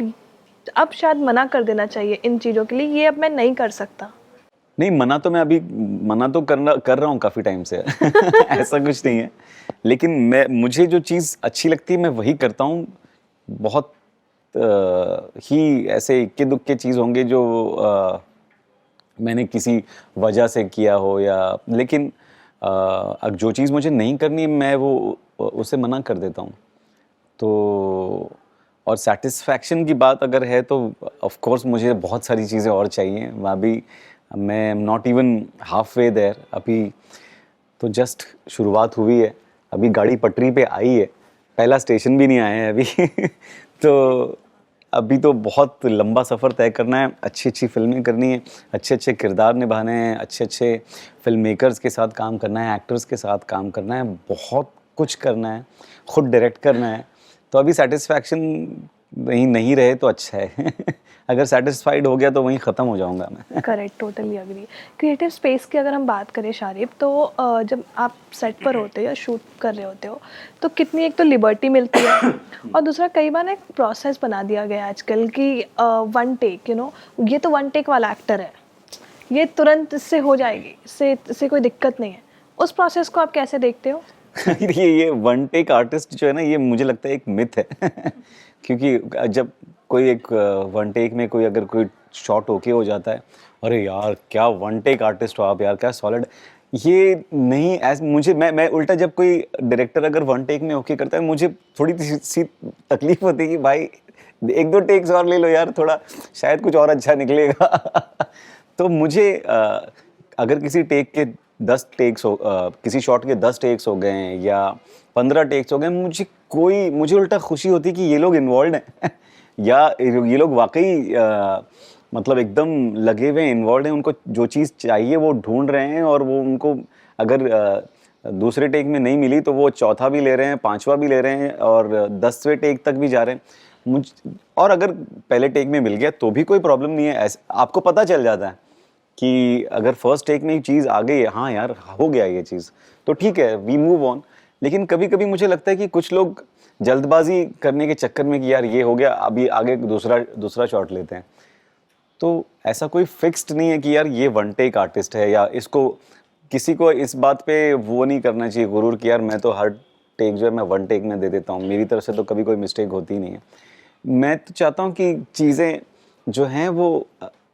अब शायद मना कर देना चाहिए इन चीज़ों के लिए, ये अब मैं नहीं कर सकता? नहीं, मना तो कर रहा हूँ काफ़ी टाइम से। ऐसा कुछ नहीं है, लेकिन मुझे जो चीज़ अच्छी लगती है मैं वही करता हूँ। बहुत ही ऐसे इक्के दुक्के चीज़ होंगे जो मैंने किसी वजह से किया हो, या लेकिन अब जो चीज़ मुझे नहीं करनी है मैं उसे मना कर देता हूँ। तो और सेटिस्फैक्शन की बात अगर है तो ऑफ कोर्स मुझे बहुत सारी चीज़ें और चाहिए। मैं am not even halfway there. अभी तो जस्ट शुरुआत हुई है, अभी गाड़ी पटरी पे आई है, पहला स्टेशन भी नहीं आया है अभी। तो अभी तो बहुत लंबा सफ़र तय करना है, अच्छी अच्छी फिल्में करनी है, अच्छे अच्छे किरदार निभाने हैं, अच्छे अच्छे फिल्म मेकर्स के साथ काम करना है, एक्टर्स के साथ काम करना है, बहुत कुछ करना है, खुद डायरेक्ट करना है। तो अभी सेटिस्फैक्शन वहीं नहीं रहे तो अच्छा है अगर सेटिस्फाइड हो गया तो वहीं ख़त्म हो जाऊंगा मैं। Correct, totally agree. Creative space की अगर हम बात करें शारिब, तो जब आप सेट पर होते हो या शूट कर रहे होते हो तो कितनी एक तो लिबर्टी मिलती है और दूसरा कई बार ना एक प्रोसेस बना दिया गया है आजकल कि वन टेक, ये तो वन टेक वाला एक्टर है, ये तुरंत इससे हो जाएगी, इससे कोई दिक्कत नहीं है। उस प्रोसेस को आप कैसे देखते हो? ये वन टेक आर्टिस्ट जो है ना, ये मुझे लगता है एक मिथ है क्योंकि जब कोई एक वन टेक में कोई अगर कोई शॉट ओके हो जाता है, अरे यार क्या वन टेक आर्टिस्ट हो आप यार, क्या सॉलिड। ये नहीं, ऐसे मुझे मैं उल्टा, जब कोई डायरेक्टर अगर वन टेक में ओके करता है, मुझे थोड़ी सी तकलीफ होती है कि भाई एक दो टेक्स और ले लो यार, थोड़ा शायद कुछ और अच्छा निकलेगा तो मुझे अगर किसी टेक के 10 टेक्स हो, किसी शॉट के 10 टेक्स हो गए हैं या 15 टेक्स हो गए, मुझे उल्टा खुशी होती है कि ये लोग इन्वॉल्व हैं या ये लोग वाकई मतलब एकदम लगे हुए हैं, इन्वॉल्व हैं, उनको जो चीज़ चाहिए वो ढूंढ रहे हैं, और वो उनको अगर दूसरे टेक में नहीं मिली तो वो चौथा भी ले रहे हैं, पांचवा भी ले रहे हैं, और 10वें टेक तक भी जा रहे हैं। और अगर पहले टेक में मिल गया तो भी कोई प्रॉब्लम नहीं है, ऐसे आपको पता चल जाता है कि अगर फर्स्ट टेक में ही चीज़ आ गई है, हाँ यार हो गया ये चीज़, तो ठीक है, वी मूव ऑन। लेकिन कभी कभी मुझे लगता है कि कुछ लोग जल्दबाजी करने के चक्कर में कि यार ये हो गया, अभी आगे दूसरा शॉट लेते हैं। तो ऐसा कोई फिक्स्ड नहीं है कि यार ये वन टेक आर्टिस्ट है, या इसको किसी को इस बात पे वो नहीं करना चाहिए गुरूर कि यार मैं तो हर टेक जो है मैं वन टेक में दे देता हूँ, मेरी तरफ से तो कभी कोई मिस्टेक होती नहीं है। मैं तो चाहता हूँ कि चीज़ें जो हैं वो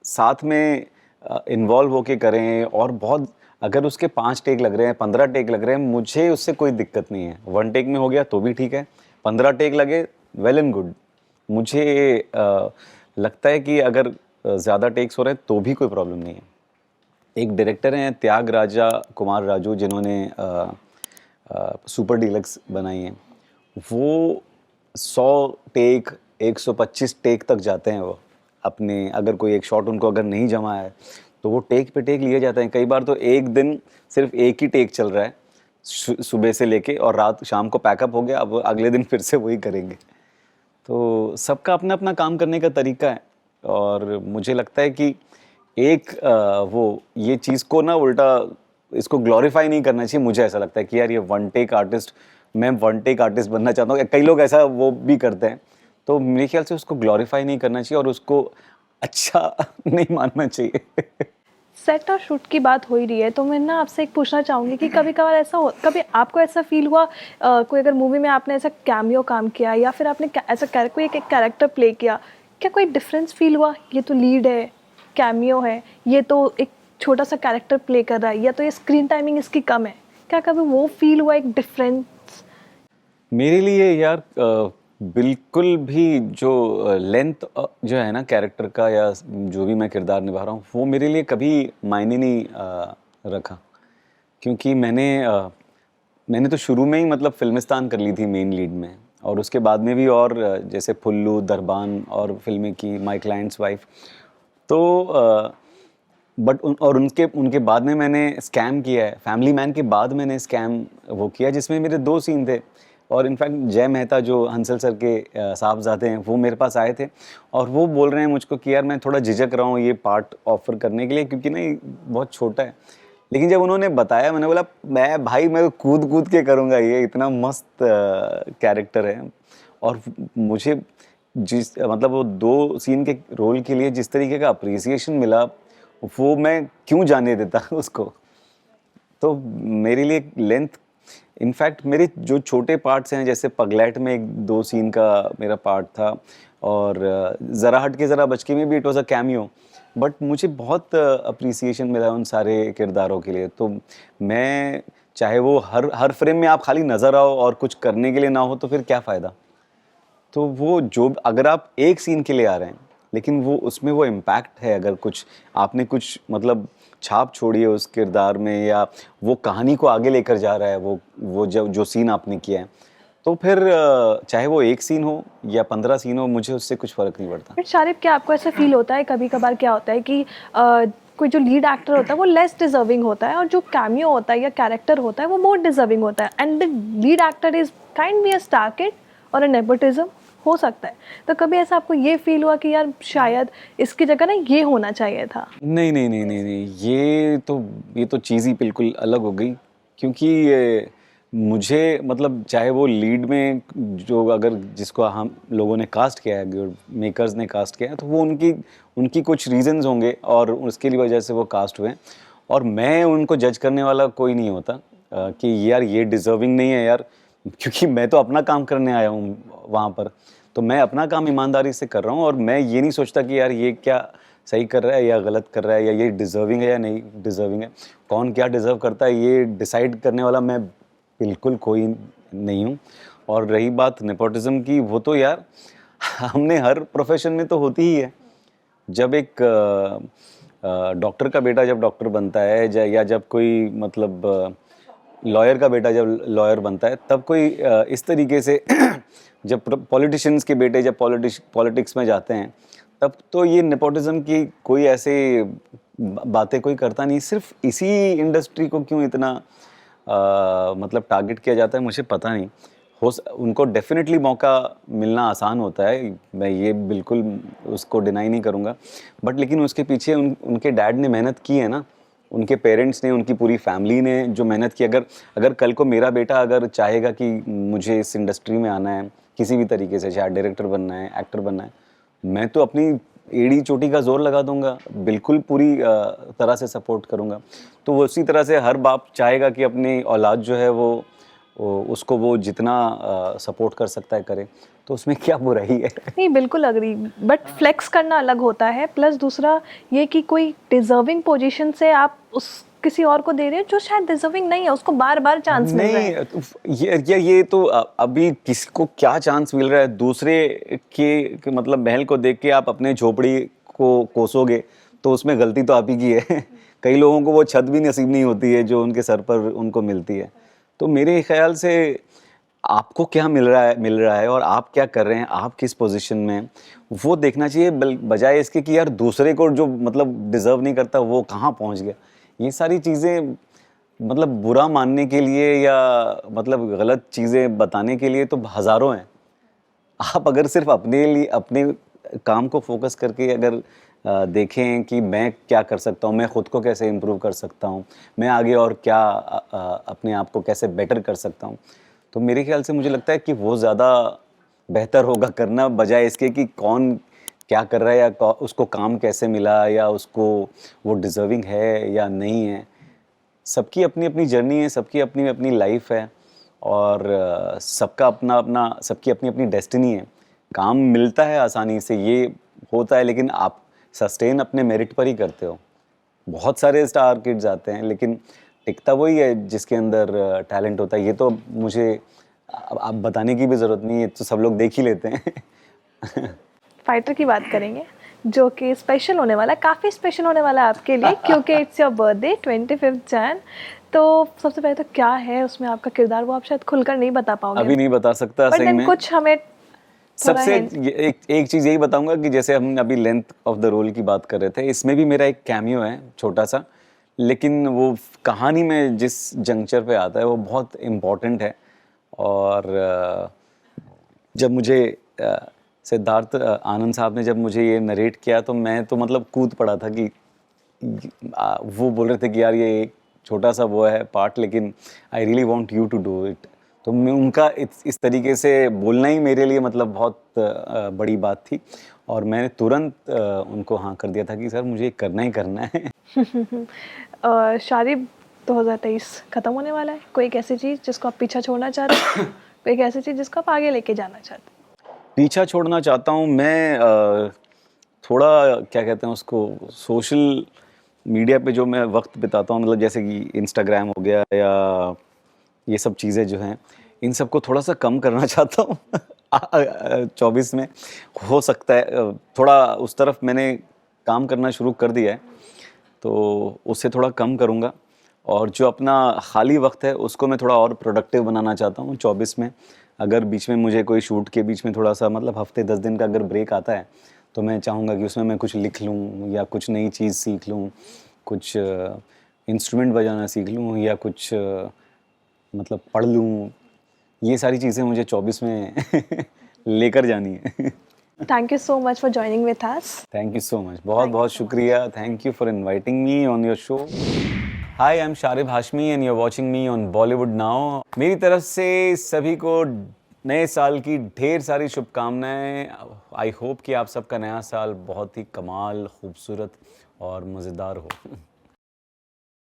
साथ में इन्वॉल्व होके करें, और बहुत अगर उसके 5 टेक लग रहे हैं, 15 टेक लग रहे हैं, मुझे उससे कोई दिक्कत नहीं है। वन टेक में हो गया तो भी ठीक है, 15 टेक लगे वेल एंड गुड। मुझे लगता है कि अगर ज़्यादा टेक्स हो रहे हैं तो भी कोई प्रॉब्लम नहीं है। एक डायरेक्टर हैं त्यागराजा कुमार राजू, जिन्होंने सुपर डीलक्स बनाई हैं, वो 100 टेक 125 टेक तक जाते हैं वो अपने, अगर कोई एक शॉट उनको अगर नहीं जमा है तो वो टेक पे टेक लिए जाते हैं। कई बार तो एक दिन सिर्फ एक ही टेक चल रहा है सुबह से लेके, और रात शाम को पैकअप हो गया, अब अगले दिन फिर से वही करेंगे। तो सबका अपना अपना काम करने का तरीका है, और मुझे लगता है कि एक वो ये चीज़ को ना उल्टा इसको ग्लोरीफाई नहीं करना चाहिए। मुझे ऐसा लगता है कि यार ये वन टेक आर्टिस्ट, मैं वन टेक आर्टिस्ट बनना चाहता हूँ, कई लोग ऐसा वो भी करते हैं, तो मेरे ख्याल से उसको ग्लोरीफाई नहीं करना चाहिए और उसको अच्छा नहीं मानना चाहिए सेट और शूट की बात हो ही रही है तो मैं ना आपसे एक पूछना चाहूँगी कि कभी कभार कभी आपको ऐसा फील हुआ, कोई अगर मूवी में आपने ऐसा कैमियो काम किया या फिर आपने ऐसा कोई एक कैरेक्टर प्ले किया, क्या कोई डिफरेंस फील हुआ? ये तो लीड है, कैमियो है, ये तो एक छोटा सा कैरेक्टर प्ले कर रहा है, या तो ये स्क्रीन टाइमिंग इसकी कम है, क्या कभी वो फील हुआ एक डिफरेंस? मेरे लिए यार बिल्कुल भी जो लेंथ जो है ना कैरेक्टर का, या जो भी मैं किरदार निभा रहा हूँ, वो मेरे लिए कभी मायने नहीं रखा। क्योंकि मैंने तो शुरू में ही मतलब फिल्मिस्तान कर ली थी मेन लीड में, और उसके बाद में भी और जैसे फुल्लू, दरबान और फिल्में की, माय क्लाइंट्स वाइफ। तो बट उनके बाद में मैंने स्कैम किया है, फैमिली मैन के बाद मैंने स्कैम वो किया, जिसमें मेरे 2 सीन थे। और इनफैक्ट जय मेहता जो हंसल सर के साहबजादे हैं, वो मेरे पास आए थे, और वो बोल रहे हैं मुझको कि यार मैं थोड़ा झिझक रहा हूँ ये पार्ट ऑफर करने के लिए, क्योंकि ना ये बहुत छोटा है। लेकिन जब उन्होंने बताया, मैंने बोला मैं कूद कूद के करूँगा, ये इतना मस्त कैरेक्टर है। और मुझे मतलब वो 2 सीन के रोल के लिए जिस तरीके का अप्रिसिएशन मिला, वो मैं क्यों जाने देता उसको। तो मेरे लिए लेंथ, इनफैक्ट मेरे जो छोटे पार्ट्स हैं, जैसे पगलैट में 1-2 सीन का मेरा पार्ट था, और ज़रा हट के ज़रा बचके में भी it was a cameo, but मुझे बहुत अप्रिसिएशन मिला उन सारे किरदारों के लिए। तो मैं चाहे वो हर फ्रेम में आप खाली नज़र आओ और कुछ करने के लिए ना हो, तो फिर क्या फ़ायदा। तो वो जो अगर आप एक सीन के लिए आ रहे हैं, लेकिन वो उसमें वो इम्पैक्ट है, अगर कुछ आपने कुछ मतलब छाप छोड़ी है उस किरदार में, या वो कहानी को आगे लेकर जा रहा है वो जो सीन आपने किया है, तो फिर चाहे वो एक सीन हो या 15 सीन हो, मुझे उससे कुछ फ़र्क नहीं पड़ता। बट शारिब, क्या आपको ऐसा फील होता है कभी कभार, क्या होता है कि कोई जो लीड एक्टर होता है वो लेस डिजर्विंग होता है, और जो कैमियो होता है या कैरेक्टर होता है वो मोर डिजर्विंग होता है, and the lead actor is kind be a star kid और अ नेपोटिज्म? हो सकता है। तो कभी ऐसा आपको ये फील हुआ कि यार शायद इसकी जगह ना ये होना चाहिए था? नहीं नहीं नहीं नहीं नहीं, ये तो चीज़ ही बिल्कुल अलग हो गई, क्योंकि मुझे मतलब चाहे वो लीड में जो अगर जिसको हम लोगों ने कास्ट किया है, मेकर्स ने कास्ट किया है, तो वो उनकी उनकी कुछ रीजंस होंगे और उसके लिए वजह से वो कास्ट हुए हैं। और मैं उनको जज करने वाला कोई नहीं होता कि यार ये डिज़र्विंग नहीं है यार, क्योंकि मैं तो अपना काम करने आया हूँ वहाँ पर। तो मैं अपना काम ईमानदारी से कर रहा हूँ और मैं ये नहीं सोचता कि यार ये क्या सही कर रहा है या गलत कर रहा है, या ये डिज़र्विंग है या नहीं डिज़र्विंग है। कौन क्या डिज़र्व करता है ये डिसाइड करने वाला मैं बिल्कुल कोई नहीं हूँ। और रही बात नेपोटिज्म की, वो तो यार हमने हर प्रोफेशन में तो होती ही है। जब एक डॉक्टर का बेटा जब डॉक्टर बनता है, या जब कोई मतलब लॉयर का बेटा जब लॉयर बनता है, तब कोई इस तरीके से जब पॉलिटिशियंस के बेटे जब पॉलिटिक्स में जाते हैं, तब तो ये नेपोटिज्म की कोई ऐसे बातें कोई करता नहीं। सिर्फ इसी इंडस्ट्री को क्यों इतना मतलब टारगेट किया जाता है, मुझे पता नहीं। उनको डेफिनेटली मौका मिलना आसान होता है, मैं ये बिल्कुल उसको डिनाई नहीं करूँगा, बट लेकिन उसके पीछे उनके डैड ने मेहनत की है ना, उनके पेरेंट्स ने, उनकी पूरी फैमिली ने जो मेहनत की। अगर कल को मेरा बेटा अगर चाहेगा कि मुझे इस इंडस्ट्री में आना है किसी भी तरीके से, चाहे डायरेक्टर बनना है, एक्टर बनना है, मैं तो अपनी एड़ी चोटी का जोर लगा दूंगा, बिल्कुल पूरी तरह से सपोर्ट करूंगा। तो वो उसी तरह से हर बाप चाहेगा कि अपनी औलाद जो है वो उसको वो जितना सपोर्ट कर सकता है करे, तो उसमें क्या बुराई है। नहीं, बिल्कुल अग्री, बट फ्लेक्स करना अलग होता है। प्लस दूसरा ये कि कोई डिजर्विंग पोजीशन से आप उस किसी और को दे रहे हो जो शायद डिजर्विंग नहीं है, उसको बार बार चांस मिल रहा है। नहीं, ये तो अभी किसको क्या चांस मिल रहा है, दूसरे के मतलब महल को देख के आप अपने झोपड़ी को कोसोगे, तो उसमें गलती तो आप ही की है। कई लोगों को वो छत भी नसीब नहीं होती है जो उनके सर पर उनको मिलती है। तो मेरे ख्याल से आपको क्या मिल रहा है और आप क्या कर रहे हैं, आप किस पोजीशन में हैं, वो देखना चाहिए, बजाय इसके कि यार दूसरे को जो मतलब डिजर्व नहीं करता वो कहाँ पहुँच गया। ये सारी चीज़ें मतलब बुरा मानने के लिए या मतलब गलत चीज़ें बताने के लिए तो हज़ारों हैं। आप अगर सिर्फ अपने लिए अपने काम को फोकस करके अगर देखें कि मैं क्या कर सकता हूँ, मैं ख़ुद को कैसे इम्प्रूव कर सकता हूँ, मैं आगे और क्या अपने आप को कैसे बेटर कर सकता हूँ, तो मेरे ख्याल से मुझे लगता है कि वो ज़्यादा बेहतर होगा करना, बजाय इसके कि कौन क्या कर रहा है या उसको काम कैसे मिला या उसको वो डिज़र्विंग है या नहीं है। सबकी अपनी अपनी जर्नी है, सबकी अपनी अपनी लाइफ है, और सबका अपना अपना, सबकी अपनी अपनी डेस्टिनी है। काम मिलता है आसानी से, ये होता है, लेकिन आप सस्टेन अपने मेरिट पर ही करते हो। बहुत सारे स्टार किड्स आते हैं, लेकिन टिकता वही है जिसके अंदर टैलेंट होता है। ये तो मुझे अब बताने की भी ज़रूरत नहीं है, तो सब लोग देख ही लेते हैं। फाइटर की बात करेंगे, जो कि स्पेशल होने वाला है, काफ़ी स्पेशल होने वाला है आपके लिए, क्योंकि इट्स योर बर्थडे 25 जैन। तो सबसे पहले तो क्या है उसमें आपका किरदार, वो आप शायद खुलकर नहीं बता पाओगे अभी नहीं बता सकता सही में। कुछ हमें सबसे एक चीज़ यही बताऊंगा कि जैसे हम अभी लेंथ ऑफ द रोल की बात कर रहे थे, इसमें भी मेरा एक कैमियो है छोटा सा, लेकिन वो कहानी में जिस जंक्चर पे आता है वो बहुत इम्पोर्टेंट है। और जब मुझे सिद्धार्थ आनंद साहब ने जब मुझे ये नरेट किया, तो मैं तो मतलब कूद पड़ा था कि वो बोल रहे थे कि यार ये एक छोटा सा वो है पार्ट, लेकिन I really want you to do it. तो मैं उनका इस तरीके से बोलना ही मेरे लिए मतलब बहुत बड़ी बात थी, और मैंने तुरंत उनको हाँ कर दिया था कि सर मुझे करना ही करना है। शादी 2023 ख़त्म होने वाला है, कोई एक ऐसी चीज़ जिसको आप पीछा छोड़ना चाहते हो? कोई एक ऐसी चीज़ जिसको आप आगे लेके जाना चाहते हो? पीछा छोड़ना चाहता हूँ मैं, थोड़ा क्या कहते हैं उसको, सोशल मीडिया पे जो मैं वक्त बिताता हूँ, मतलब जैसे कि इंस्टाग्राम हो गया या ये सब चीज़ें जो हैं, इन सबको थोड़ा सा कम करना चाहता हूँ। 24 में हो सकता है थोड़ा उस तरफ मैंने काम करना शुरू कर दिया है, तो उससे थोड़ा कम करूँगा, और जो अपना खाली वक्त है उसको मैं थोड़ा और प्रोडक्टिव बनाना चाहता हूँ 24 में। अगर बीच में मुझे कोई शूट के बीच में थोड़ा सा मतलब हफ्ते 10 दिन का अगर ब्रेक आता है, तो मैं चाहूँगा कि उसमें मैं कुछ लिख लूँ या कुछ नई चीज़ सीख लूँ, कुछ इंस्ट्रूमेंट बजाना सीख लूँ या कुछ मतलब पढ़ लूँ। ये सारी चीज़ें मुझे 24 में लेकर जानी है। Thank you so much for joining with us. Thank you so much, बहुत बहुत शुक्रिया। Thank you for inviting me on your show. Hi, I am Sharib Hashmi and you are watching me on Bollywood now. मेरी तरफ से सभी को नए साल की ढेर सारी शुभकामनाएं। आई होप कि आप सबका नया साल बहुत ही कमाल, खूबसूरत और मज़ेदार हो।